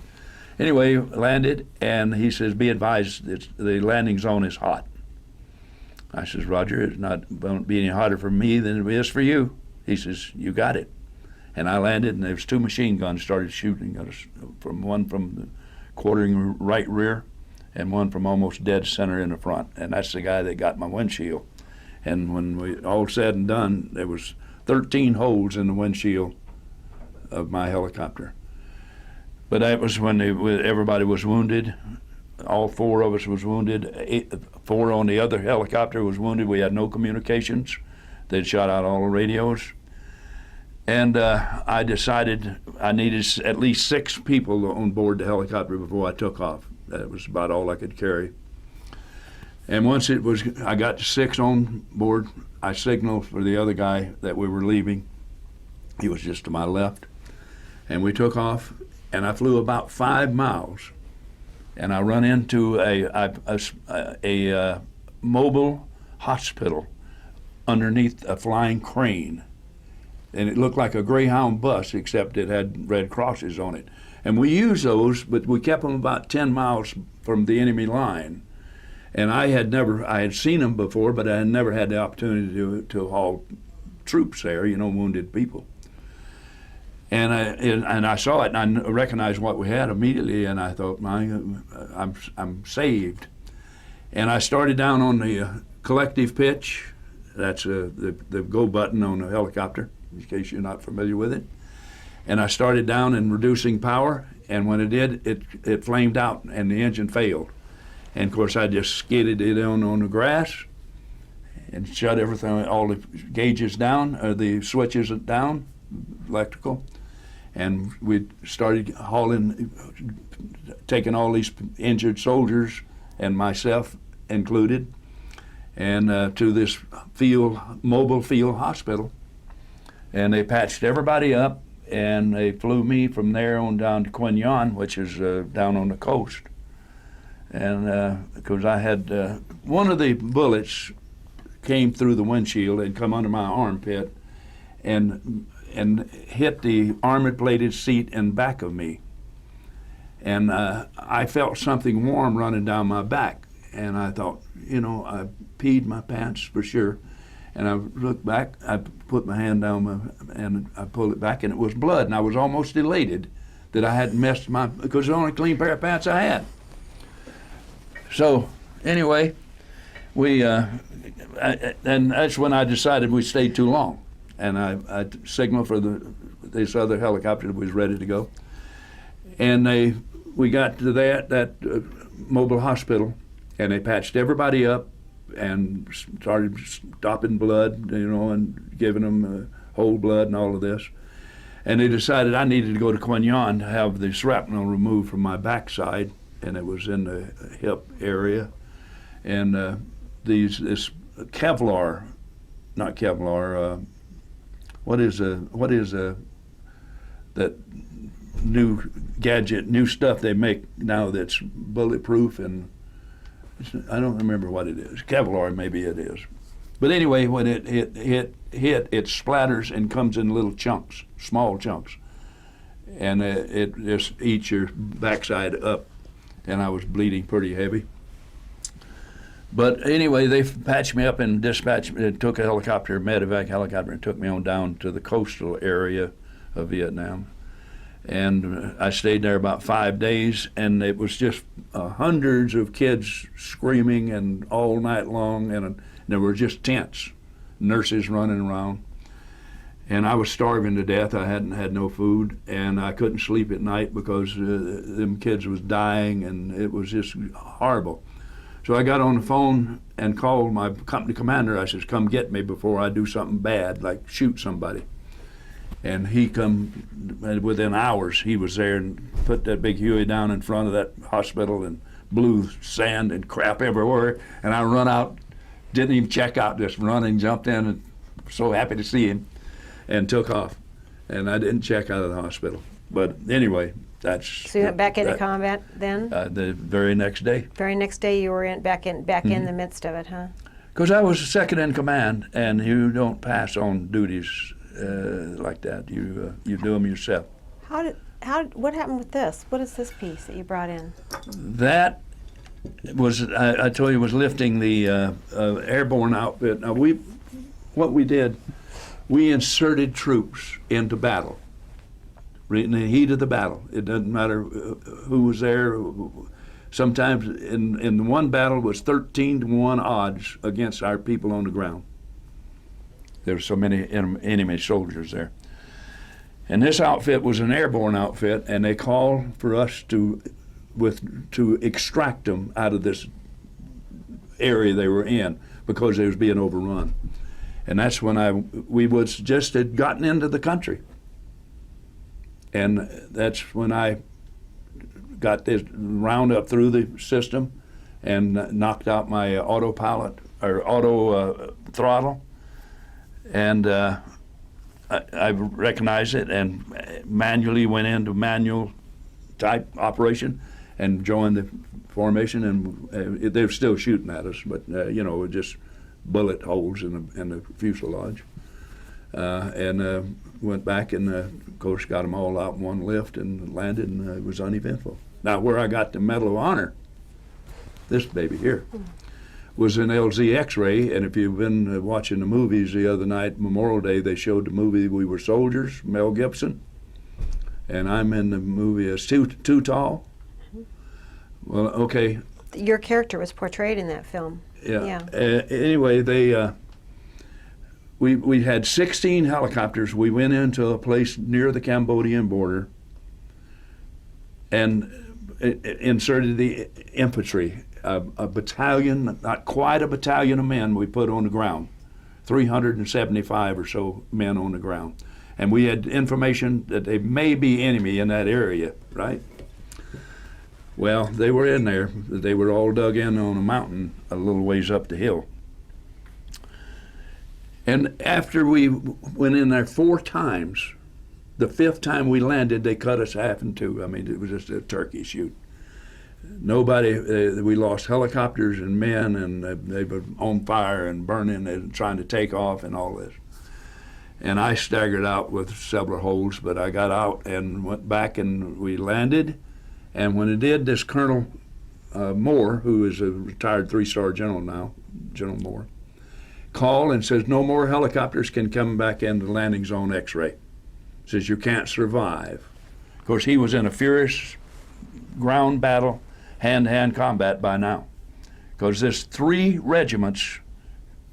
Anyway, landed, and he says, "Be advised, the landing zone is hot." I says, "Roger, it's not going to be any hotter for me than it is for you." He says, "You got it." And I landed, and there was 2 machine guns started shooting at us, one from the quartering right rear, and one from almost dead center in the front. And that's the guy that got my windshield. And when we all said and done, there was 13 holes in the windshield of my helicopter. But that was when everybody was wounded. All 4 of us was wounded. 4 on the other helicopter was wounded. We had no communications. They'd shot out all the radios. And I decided I needed at least 6 people on board the helicopter before I took off. That was about all I could carry. And once I got to 6 on board, I signaled for the other guy that we were leaving. He was just to my left. And we took off, and I flew about 5 miles. And I run into a mobile hospital underneath a flying crane. And it looked like a Greyhound bus, except it had red crosses on it. And we used those, but we kept them about 10 miles from the enemy line. And I had seen them before, but I had never had the opportunity to haul troops there, wounded people. And I saw it, and I recognized what we had immediately, and I thought, I'm saved. And I started down on the collective pitch. That's the go button on the helicopter, in case you're not familiar with it. And I started down and reducing power, and when it did, it flamed out, and the engine failed. And of course, I just skidded it on the grass and shut everything, all the gauges down, or the switches down, electrical. And we started taking all these injured soldiers, and myself included, and to this mobile field hospital. And they patched everybody up, and they flew me from there on down to Quinyon, which is down on the coast. And because I had one of the bullets came through the windshield and come under my armpit, and hit the armor-plated seat in back of me. And I felt something warm running down my back, and I thought, I peed my pants for sure. And I looked back, I put my hand down and I pulled it back, and it was blood, and I was almost elated that I hadn't messed because it was the only clean pair of pants I had. So anyway, and that's when I decided we stayed too long. And I signaled for this other helicopter that was ready to go. And we got to that mobile hospital, and they patched everybody up and started stopping blood, and giving them whole blood and all of this. And they decided I needed to go to Quinyon to have the shrapnel removed from my backside, and it was in the hip area. And this Kevlar, not Kevlar, what is that new gadget, new stuff they make now that's bulletproof, and I don't remember what it is. Kevlar, maybe it is. But anyway, when it hit, it splatters and comes in little chunks, small chunks, and it just eats your backside up, and I was bleeding pretty heavy. But anyway, they patched me up and dispatched me, took a helicopter, medevac helicopter, and took me on down to the coastal area of Vietnam. And I stayed there about 5 days, and it was just hundreds of kids screaming and all night long, and there were just tents, nurses running around. And I was starving to death. I hadn't had no food, and I couldn't sleep at night because them kids was dying, and it was just horrible. So I got on the phone and called my company commander. I said, come get me before I do something bad, like shoot somebody. And he come, within hours, he was there and put that big Huey down in front of that hospital and blew sand and crap everywhere. And I run out, didn't even check out, just run and jumped in, and so happy to see him, and took off. And I didn't check out of the hospital. But anyway, that's. So you went back into combat then? The very next day. Very next day you were back in the midst of it, huh? Because I was second in command, and you don't pass on duties like that. You do them yourself. What happened with this? What is this piece that you brought in? That was, I told you, was lifting the airborne outfit. Now what we did, we inserted troops into battle, in the heat of the battle. It doesn't matter who was there. Sometimes in one battle it was 13-1 odds against our people on the ground. There were so many enemy soldiers there. And this outfit was an airborne outfit, and they called for us to extract them out of this area they were in because they was being overrun. And that's when we was just had gotten into the country. And that's when I got this roundup through the system and knocked out my autopilot or auto throttle. And I recognized it and manually went into manual type operation and joined the formation, and they were still shooting at us, but just bullet holes in the fuselage. And went back and of course got them all out in one lift and landed, and it was uneventful. Now where I got the Medal of Honor, this baby here, was in LZ X-ray, and if you've been watching the movies the other night, Memorial Day, they showed the movie We Were Soldiers, Mel Gibson, and I'm in the movie as Too Tall. Well, okay. Your character was portrayed in that film. Yeah. Anyway, we had 16 helicopters. We went into a place near the Cambodian border and inserted the infantry. A battalion, not quite a battalion of men we put on the ground, 375 or so men on the ground. And we had information that they may be enemy in that area, right? Well, they were in there. They were all dug in on a mountain a little ways up the hill. And after we went in there 4 times, the 5th time we landed, they cut us half in two. I mean, it was just a turkey shoot. Nobody, we lost helicopters and men, and they were on fire and burning and trying to take off and all this. And I staggered out with several holes, but I got out and went back, and we landed. And when it did, this Colonel Moore, who is a retired 3-star general now, General Moore, called and says no more helicopters can come back into the landing zone X-ray. Says you can't survive. Of course, he was in a furious ground battle, hand-to-hand combat by now, because there's 3 regiments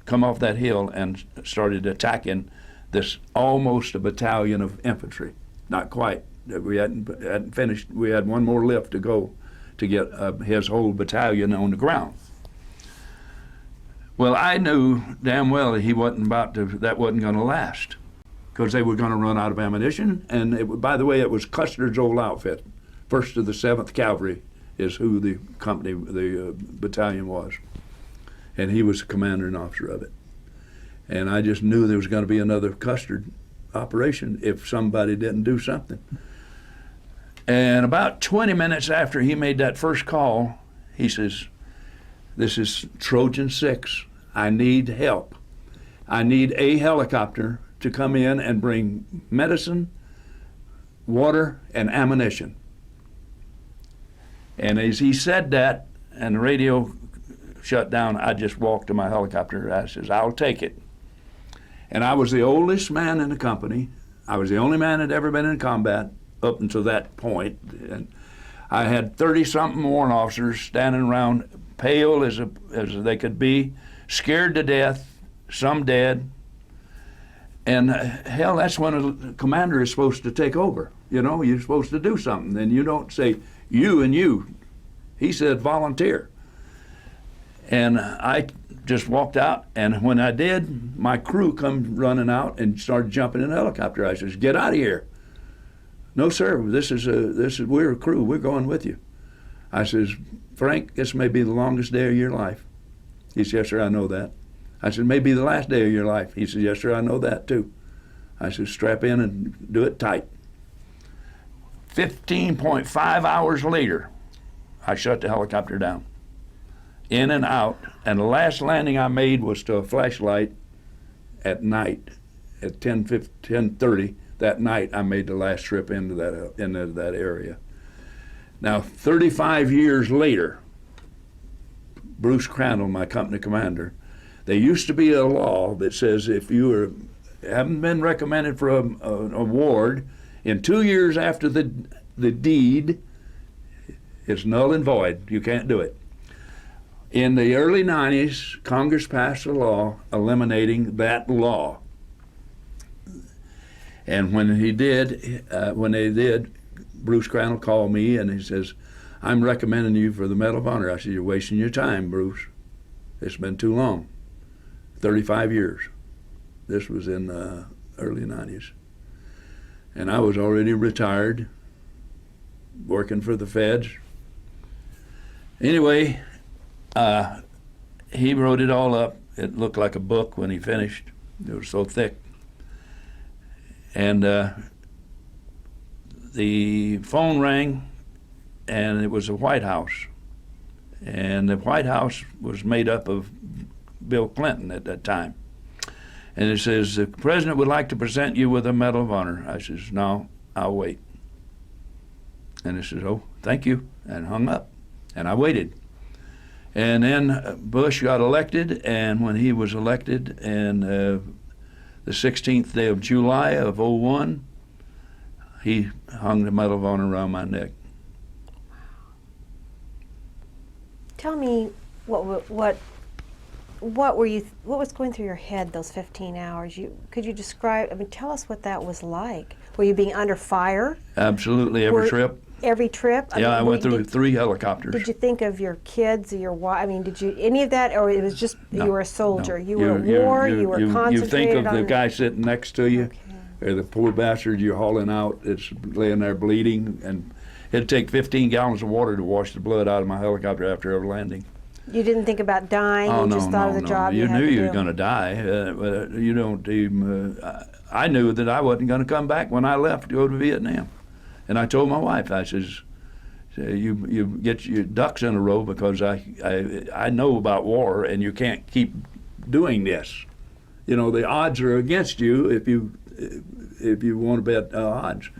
come off that hill and started attacking this almost a battalion of infantry. Not quite. We hadn't finished. We had one more lift to go to get his whole battalion on the ground. Well, I knew damn well that that wasn't going to last. because they were going to run out of ammunition. And by the way, it was Custer's old outfit. 1st of the 7th Cavalry is who the company, the battalion was. And he was the commander and officer of it. And I just knew there was going to be another Custer operation if somebody didn't do something. And about 20 minutes after he made that first call, he says, "This is Trojan 6. I need help. I need a helicopter to come in and bring medicine, water, and ammunition." And as he said that, and the radio shut down, I just walked to my helicopter. I says, "I'll take it." And I was the oldest man in the company. I was the only man that had ever been in combat up until that point. And I had 30-something warrant officers standing around, pale as they could be, scared to death, some dead. And hell, that's when a commander is supposed to take over. You know, you're supposed to do something. And you don't say, "you and you." He said, "Volunteer." And I just walked out, and when I did, my crew come running out and started jumping in the helicopter. I says, "Get out of here." "No, sir, we're a crew. We're going with you." I says, "Frank, this may be the longest day of your life." He says, "Yes, sir, I know that." I said, "May be the last day of your life." He says, "Yes, sir, I know that too." I said, "Strap in and do it tight." 15.5 hours later, I shut the helicopter down. In and out, and the last landing I made was to a flashlight at night at 10:30. That night I made the last trip into that area. Now 35 years later, Bruce Crandall, my company commander, there used to be a law that says if you haven't been recommended for an award in 2 years after the deed, it's null and void. You can't do it. In the early 90s, Congress passed a law eliminating that law. And when they did, Bruce Crandall called me and he says, "I'm recommending you for the Medal of Honor." I said, "You're wasting your time, Bruce. It's been too long. 35 years. This was in the early 90s. And I was already retired, working for the feds. Anyway, he wrote it all up. It looked like a book when he finished. It was so thick. And the phone rang, and it was the White House. And the White House was made up of Bill Clinton at that time. And it says, "The President would like to present you with a Medal of Honor." I says, "No, I'll wait." And he says, "Oh, thank you," and hung up. And I waited. And then Bush got elected, and when he was elected, and the 16th day of July of '01, he hung the Medal of Honor around my neck. Tell me what was going through your head those 15 hours? Could you describe? I mean, tell us what that was like. Were you being under fire? Absolutely, every trip. Every trip? I went through 3 helicopters. Did you think of your kids, or your wife? I mean, did you any of that, or it was just No, you were a soldier? no. You were at war. You were concentrated You think of on the guy sitting next to you, or the poor bastard you're hauling out. It's laying there bleeding, and it'd take 15 gallons of water to wash the blood out of my helicopter after every landing. You didn't think about dying. Oh, you no, just thought of the job You had knew to you were do. going to die. But you don't even. I knew that I wasn't going to come back when I left to go to Vietnam, and I told my wife, I says, "You get your ducks in a row because I know about war, and you can't keep doing this. You know, the odds are against you if you want to bet odds."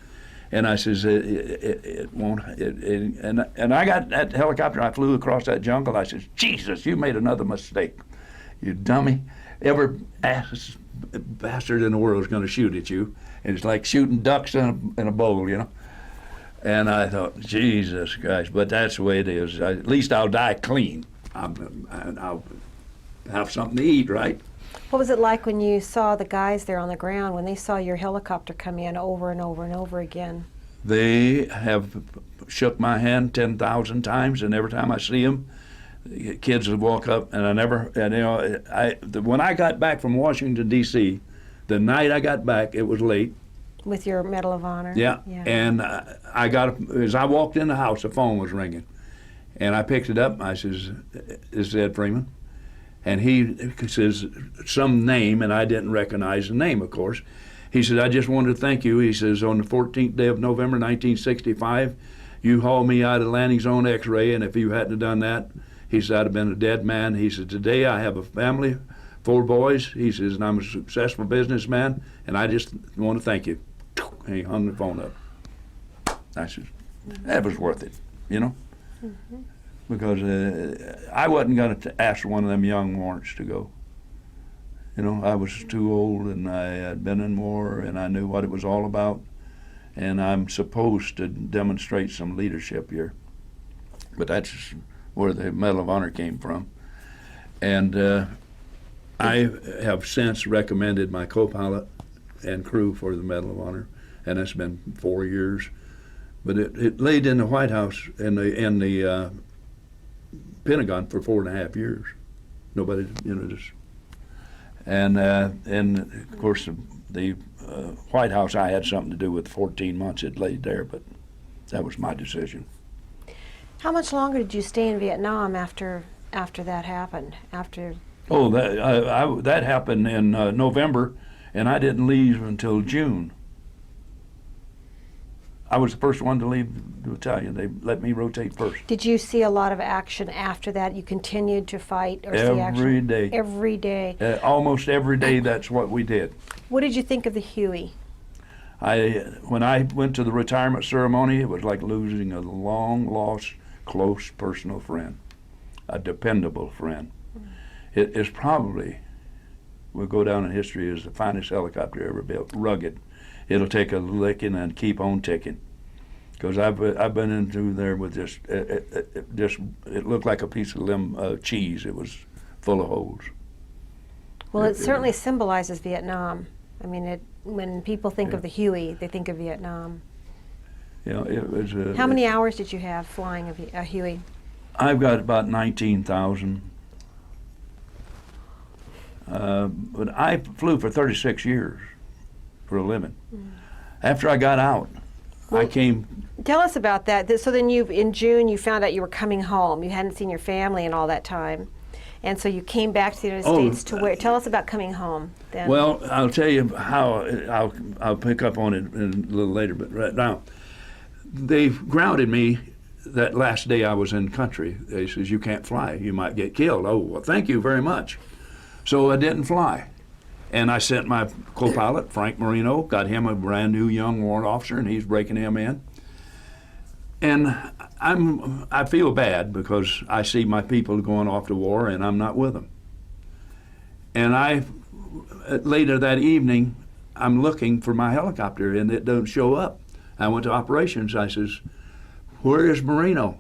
And I says, it won't. And I got that helicopter. I flew across that jungle. I says, "Jesus, you made another mistake, you dummy. Every ass bastard in the world is going to shoot at you, and it's like shooting ducks in a bowl, you know." And I thought, Jesus Christ, but that's the way it is. At least I'll die clean. I'll have something to eat, right? What was it like when you saw the guys there on the ground, when they saw your helicopter come in over and over and over again? They have shook my hand 10,000 times, and every time I see them, kids would walk up, and when I got back from Washington, D.C., The night I got back, it was late. With your Medal of Honor. Yeah. And as I walked in the house, the phone was ringing. And I picked it up, and I says, "This is Ed Freeman." And he says some name, and I didn't recognize the name, of course. He said, "I just wanted to thank you." He says, "On the 14th day of November, 1965, you hauled me out of landing zone X-ray, and if you hadn't have done that," he said, "I'd have been a dead man." He said, "Today I have a family, 4 boys." He says, "And I'm a successful businessman, and I just want to thank you." And he hung the phone up. I said, that was worth it, you know? Mm-hmm. Because I wasn't going to ask one of them young warrants to go. You know, I was too old, and I had been in war, and I knew what it was all about. And I'm supposed to demonstrate some leadership here. But that's where the Medal of Honor came from. And I have since recommended my co-pilot and crew for the Medal of Honor, and that's been 4 years. But it laid in the White House in the Pentagon for 4.5 years. Nobody, you know, just. And of course the White House, I had something to do with. 14 months it laid there, but that was my decision. How much longer did you stay in Vietnam after that happened? Oh, that happened in November, and I didn't leave until June. I was the first one to leave the battalion. They let me rotate first. Did you see a lot of action after that? You continued to fight or see action? Every day. Every day. Almost every day, that's what we did. What did you think of the Huey? When I went to the retirement ceremony, it was like losing a long-lost, close personal friend, a dependable friend. It is probably, will go down in history as the finest helicopter ever built, rugged. It'll take a licking and keep on ticking. Because I've been into there with it looked like a piece of cheese. It was full of holes. Well, it certainly symbolizes Vietnam. I mean, when people think of the Huey, they think of Vietnam. Yeah, it was. How many hours did you have flying a Huey? I've got about 19,000. But I flew for 36 years for a living. After I got out, I came. Tell us about that. So then in June, you found out you were coming home. You hadn't seen your family in all that time. And so you came back to the United States to where? Tell us about coming home then. Well, I'll tell you how, I'll pick up on it a little later, but right now, they grounded me that last day I was in country. They says, "You can't fly, you might get killed." Oh, well, thank you very much. So I didn't fly. And I sent my co-pilot, Frank Marino, got him a brand new young warrant officer, and he's breaking him in. And I feel bad because I see my people going off to war, and I'm not with them. And later that evening, I'm looking for my helicopter, and it doesn't show up. I went to operations. I says, "Where is Marino?"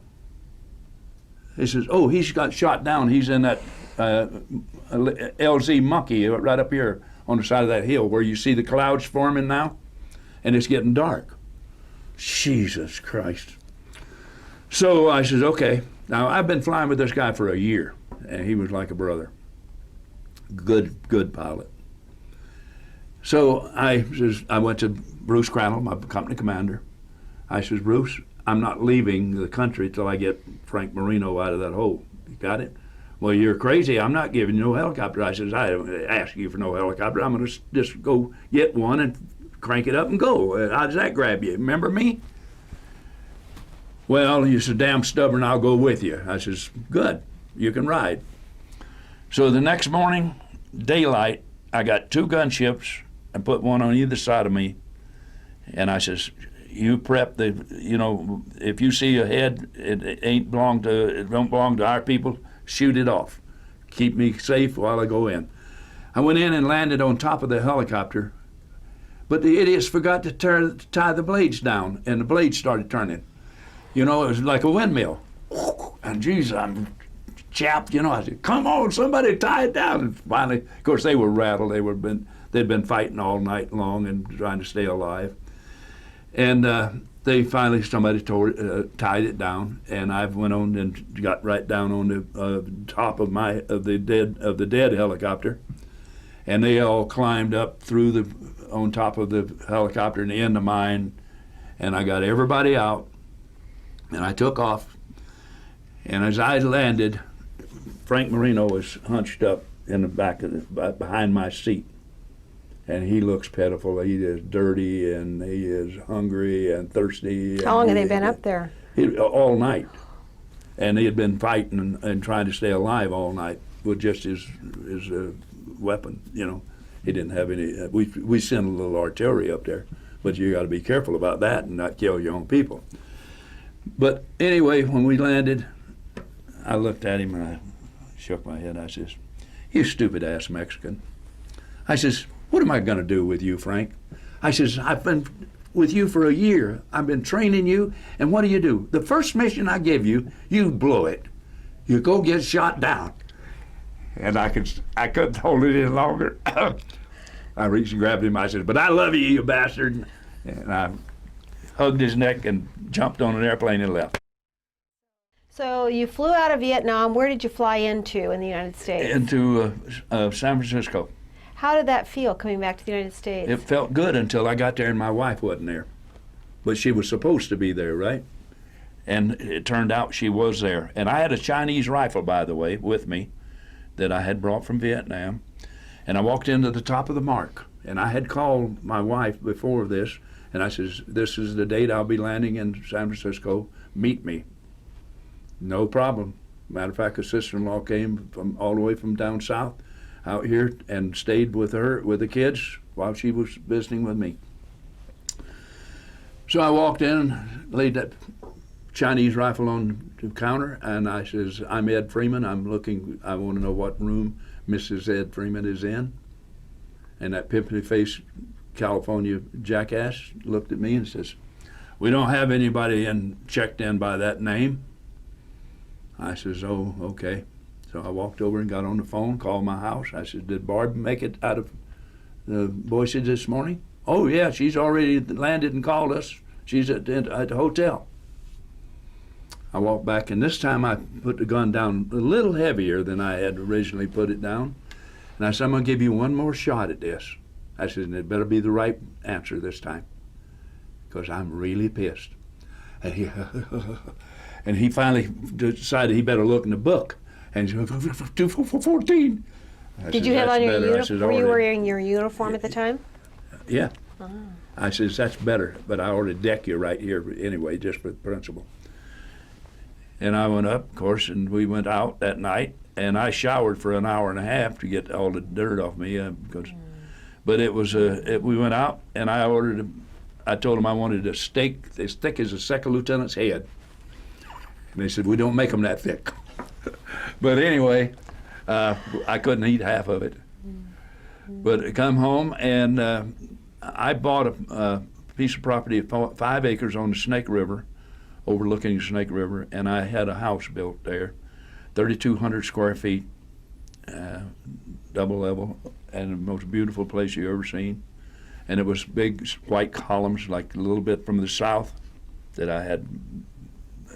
He says, "Oh, he's got shot down. He's in that LZ Monkey right up here on the side of that hill where you see the clouds forming now, and it's getting dark." Jesus Christ. So I says, okay. Now I've been flying with this guy for a year, and he was like a brother. Good pilot. So I went to Bruce Crandall, my company commander. I says, "Bruce, I'm not leaving the country till I get Frank Marino out of that hole. You got it?" "Well, you're crazy. I'm not giving you no helicopter." I says, "I don't ask you for no helicopter. I'm going to just go get one and crank it up and go. How does that grab you? Remember me?" "Well, you're so damn stubborn, I'll go with you." I says, "Good. You can ride." So the next morning, daylight, I got 2 gunships and put one on either side of me. And I says, "You prep if you see a head, it don't belong to our people, shoot it off. Keep me safe while I go in." I went in and landed on top of the helicopter, but the idiots forgot to tie the blades down, and the blades started turning. It was like a windmill. And geez, I'm chapped, I said, "Come on, somebody tie it down." And finally, of course, they were rattled. They'd been fighting all night long and trying to stay alive. And somebody tied it down, and I went on and got right down on the top of the dead helicopter, And they all climbed up on top of the helicopter and in the mine, and I got everybody out, and I took off. And as I landed, Frank Marino was hunched up in the back behind my seat, and he looks pitiful. He is dirty, and he is hungry and thirsty. How long have they been up there? All night, and he had been fighting and trying to stay alive all night with just his weapon. You know, he didn't have any. We sent a little artillery up there, but you got to be careful about that and not kill your own people. But anyway, when we landed, I looked at him and I shook my head. I says, "You stupid ass Mexican." I says, "What am I going to do with you, Frank?" I says, "I've been with you for a year. I've been training you, and what do? The first mission I give you, you blow it. You go get shot down." And I couldn't hold it in longer. I reached and grabbed him. I said, "But I love you, you bastard." And I hugged his neck and jumped on an airplane and left. So you flew out of Vietnam. Where did you fly into in the United States? Into San Francisco. How did that feel coming back to the United States? It felt good until I got there and my wife wasn't there. But she was supposed to be there, right? And it turned out she was there. And I had a Chinese rifle, by the way, with me that I had brought from Vietnam. And I walked into the top of the mark. And I had called my wife before this, and I says, "This is the date I'll be landing in San Francisco. Meet me." No problem. Matter of fact, a sister-in-law came from all the way from down south out here and stayed with her, with the kids, while she was visiting with me. So I walked in, laid that Chinese rifle on the counter, and I says, "I'm Ed Freeman. I want to know what room Mrs. Ed Freeman is in." And that pimply-faced California jackass looked at me and says, "We don't have anybody checked in by that name." I says, "Oh, okay." So I walked over and got on the phone, called my house. I said, "Did Barb make it out of Boise this morning?" "Oh, yeah, she's already landed and called us. She's at the hotel." I walked back, and this time I put the gun down a little heavier than I had originally put it down. And I said, "I'm going to give you one more shot at this." I said, "And it better be the right answer this time, because I'm really pissed." And he finally decided he better look in the book. And he said, 214. Did you have on your uniform? Were you wearing your uniform at the time? Yeah. I says, "That's better, but I ought to deck you right here anyway, just for the principle." And I went up, of course, and we went out that night, and I showered for an hour and a half to get all the dirt off me. But it was we went out, and I told them I wanted a steak as thick as a second lieutenant's head. And they said, "We don't make them that thick." But anyway, I couldn't eat half of it. But I come home, and I bought a piece of property of 5 acres on the Snake River, overlooking the Snake River, and I had a house built there, 3,200 square feet, double level, and the most beautiful place you ever seen. And it was big white columns, like a little bit from the south, that I had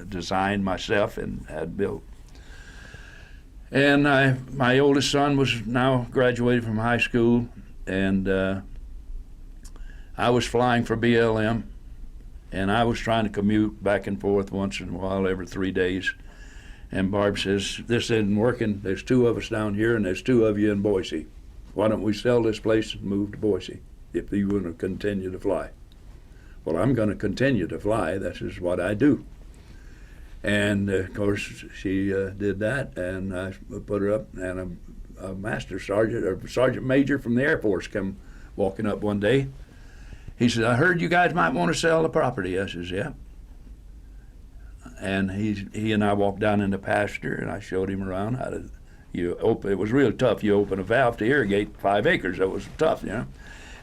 designed myself and had built. And my oldest son was now graduated from high school, and I was flying for BLM, and I was trying to commute back and forth once in a while, every 3 days. And Barb says, "This isn't working. There's 2 of us down here, and there's 2 of you in Boise. Why don't we sell this place and move to Boise if you want to continue to fly?" Well, I'm going to continue to fly. That's just what I do. And of course, she did that, and I put her up, and a master sergeant or sergeant major from the Air Force come walking up one day. He said, "I heard you guys might want to sell the property." I says, "Yeah." And he and I walked down in the pasture, and I showed him around how to it was real tough. You open a valve to irrigate 5 acres. That was tough, you know.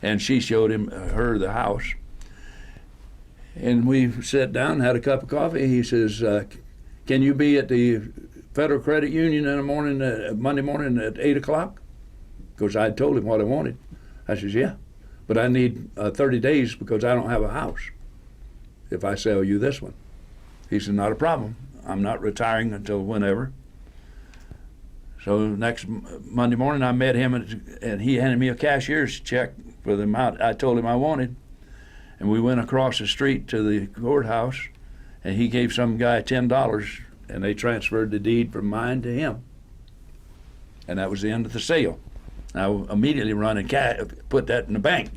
And she showed her the house. And we sat down and had a cup of coffee. He says, "Can you be at the Federal Credit Union in the morning, Monday morning at 8 o'clock? Because I told him what I wanted. I says, "Yeah, but I need 30 days because I don't have a house if I sell you this one." He said, "Not a problem. I'm not retiring until whenever." So next Monday morning, I met him, and he handed me a cashier's check for the amount I told him I wanted. And we went across the street to the courthouse, and he gave some guy $10, and they transferred the deed from mine to him. And that was the end of the sale. I immediately run and put that in the bank.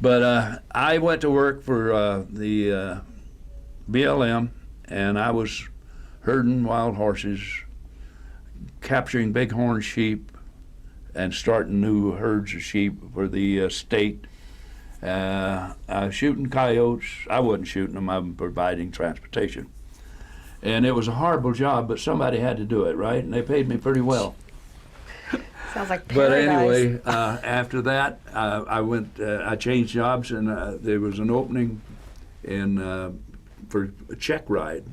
But I went to work for the BLM, and I was herding wild horses, capturing bighorn sheep, and starting new herds of sheep for the state. Shooting coyotes. I wasn't shooting them, I'm providing transportation. And it was a horrible job, but somebody had to do it, right? And they paid me pretty well. Sounds like But paradise. anyway, after that, I changed jobs, and there was an opening for a check ride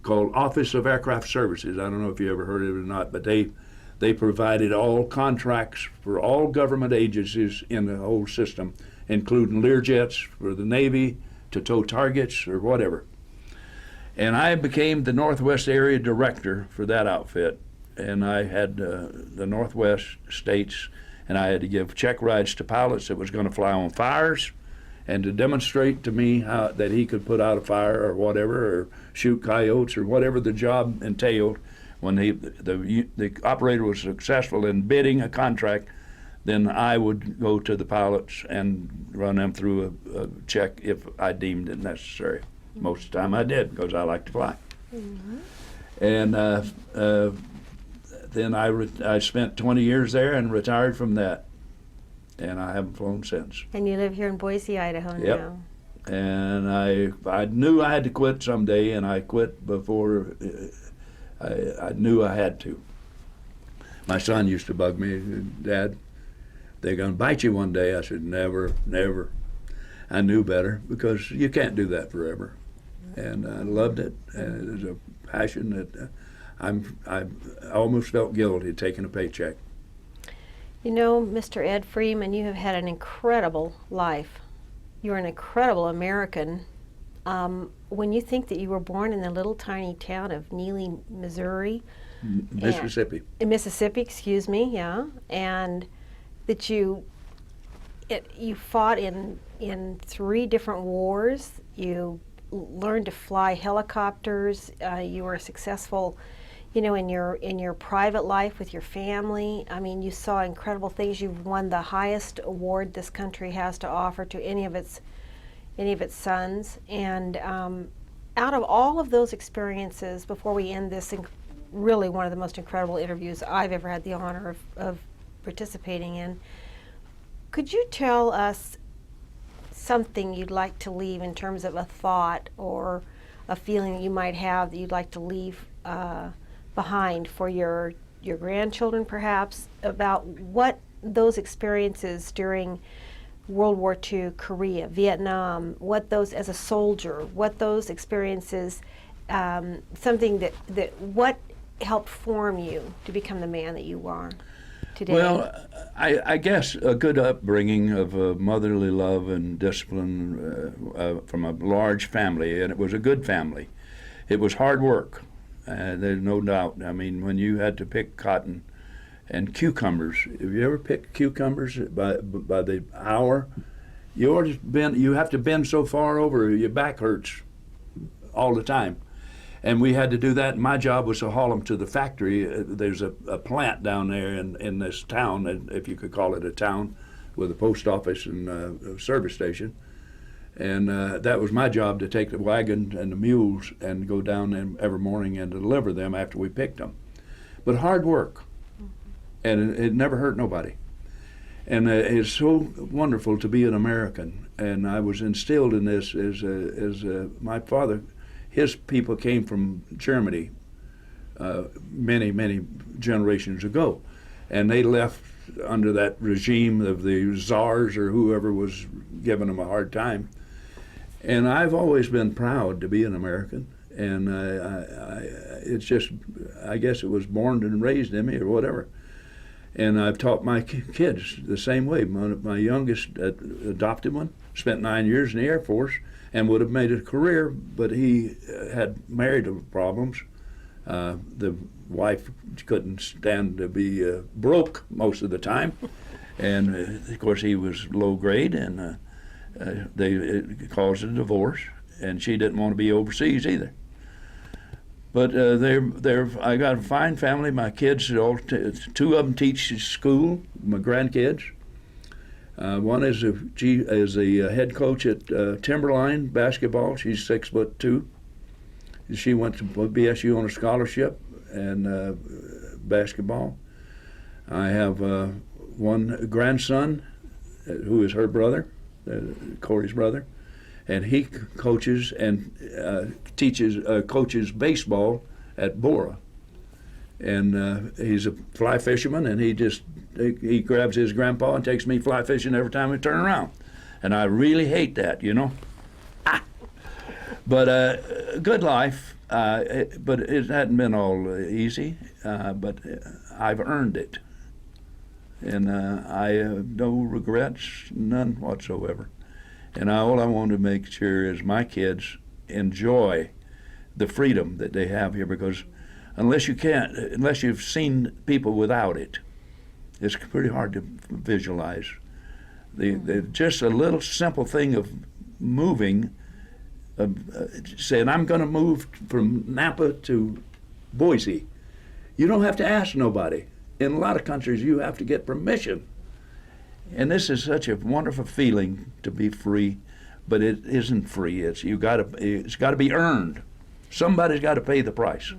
called Office of Aircraft Services. I don't know if you ever heard of it or not, but they provided all contracts for all government agencies in the whole system, including Learjets for the Navy to tow targets or whatever. And I became the Northwest Area Director for that outfit. And I had the Northwest states, and I had to give check rides to pilots that was going to fly on fires, and to demonstrate to me that he could put out a fire or whatever, or shoot coyotes or whatever the job entailed. When the operator was successful in bidding a contract, then I would go to the pilots and run them through a check if I deemed it necessary. Most of the time I did, because I like to fly. Mm-hmm. And then I spent 20 years there and retired from that, and I haven't flown since. And you live here in Boise, Idaho Yep. now. And I knew I had to quit someday, and I quit before I knew I had to. My son used to bug me, Dad, they're going to bite you one day. I said, never, never. I knew better, because you can't do that forever. And I loved it, and it was a passion that I almost felt guilty taking a paycheck. You know, Mr. Ed Freeman, you have had an incredible life. You're an incredible American. When you think that you were born in the little tiny town of Neely, Missouri, Mississippi. In Mississippi, excuse me, yeah, and that you fought in 3 different wars. You learned to fly helicopters. You were successful, you know, in your private life with your family. I mean, you saw incredible things. You've won the highest award this country has to offer to any of its sons. And out of all of those experiences, before we end this, really one of the most incredible interviews I've ever had the honor of participating in, could you tell us something you'd like to leave in terms of a thought or a feeling that you might have that you'd like to leave behind for your grandchildren, perhaps, about what those experiences during World War II, Korea, Vietnam, what those, as a soldier, what those experiences, something that what helped form you to become the man that you are today? Well, I guess a good upbringing of motherly love and discipline from a large family, and it was a good family. It was hard work, there's no doubt. I mean, when you had to pick cotton and cucumbers, have you ever picked cucumbers by the hour? You have to bend so far over, your back hurts all the time. And we had to do that. My job was to haul them to the factory. There's a plant down there in this town, if you could call it a town, with a post office and a service station. And that was my job, to take the wagon and the mules and go down them every morning and deliver them after we picked them. But hard work, and it never hurt nobody. And it's so wonderful to be an American. And I was instilled in this as my father. His people came from Germany many, many generations ago, and they left under that regime of the czars or whoever was giving them a hard time. And I've always been proud to be an American, and it's just, I guess it was born and raised in me or whatever. And I've taught my kids the same way. My youngest adopted one, spent 9 years in the Air Force, and would have made a career, but he had marital problems, The wife couldn't stand to be broke most of the time, and of course he was low grade, and it caused a divorce, and she didn't want to be overseas either. But I got a fine family. My kids, two of them teach school, my grandkids. One is a head coach at Timberline basketball. She's 6'2". She went to BSU on a scholarship and basketball. I have one grandson who is her brother, Corey's brother, and he coaches and coaches baseball at Bora. And he's a fly fisherman, and he grabs his grandpa and takes me fly fishing every time we turn around. And I really hate that, you know. But good life, but it hadn't been all easy, but I've earned it. And I have no regrets, none whatsoever. And all I want to make sure is my kids enjoy the freedom that they have here, because unless you've seen people without it, it's pretty hard to visualize. Just a little simple thing of moving, saying, I'm going to move from Napa to Boise. You don't have to ask nobody. In a lot of countries, you have to get permission. And this is such a wonderful feeling to be free, but it isn't free. It's got to be earned. Somebody's got to pay the price.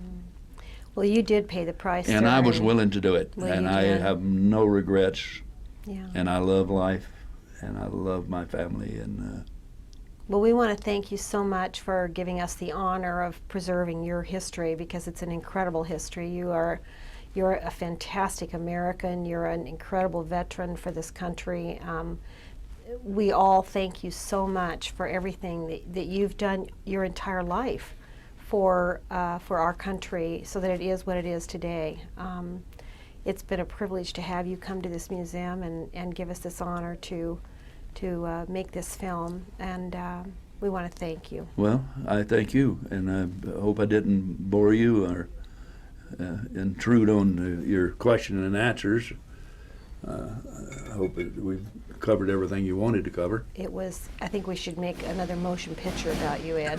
Well, you did pay the price. And I was willing to do it. Well, and you I did. have no regrets. Yeah. And I love life, and I love my family. And well, we want to thank you so much for giving us the honor of preserving your history, because it's an incredible history. You're a fantastic American. You're an incredible veteran for this country. We all thank you so much for everything that you've done your entire life for our country, so that it is what it is today. It's been a privilege to have you come to this museum and give us this honor to make this film, and we want to thank you. well, I thank you, and I hope I didn't bore you or intrude on your question and answers. I hope we've covered everything you wanted to cover. I think we should make another motion picture about you, Ed.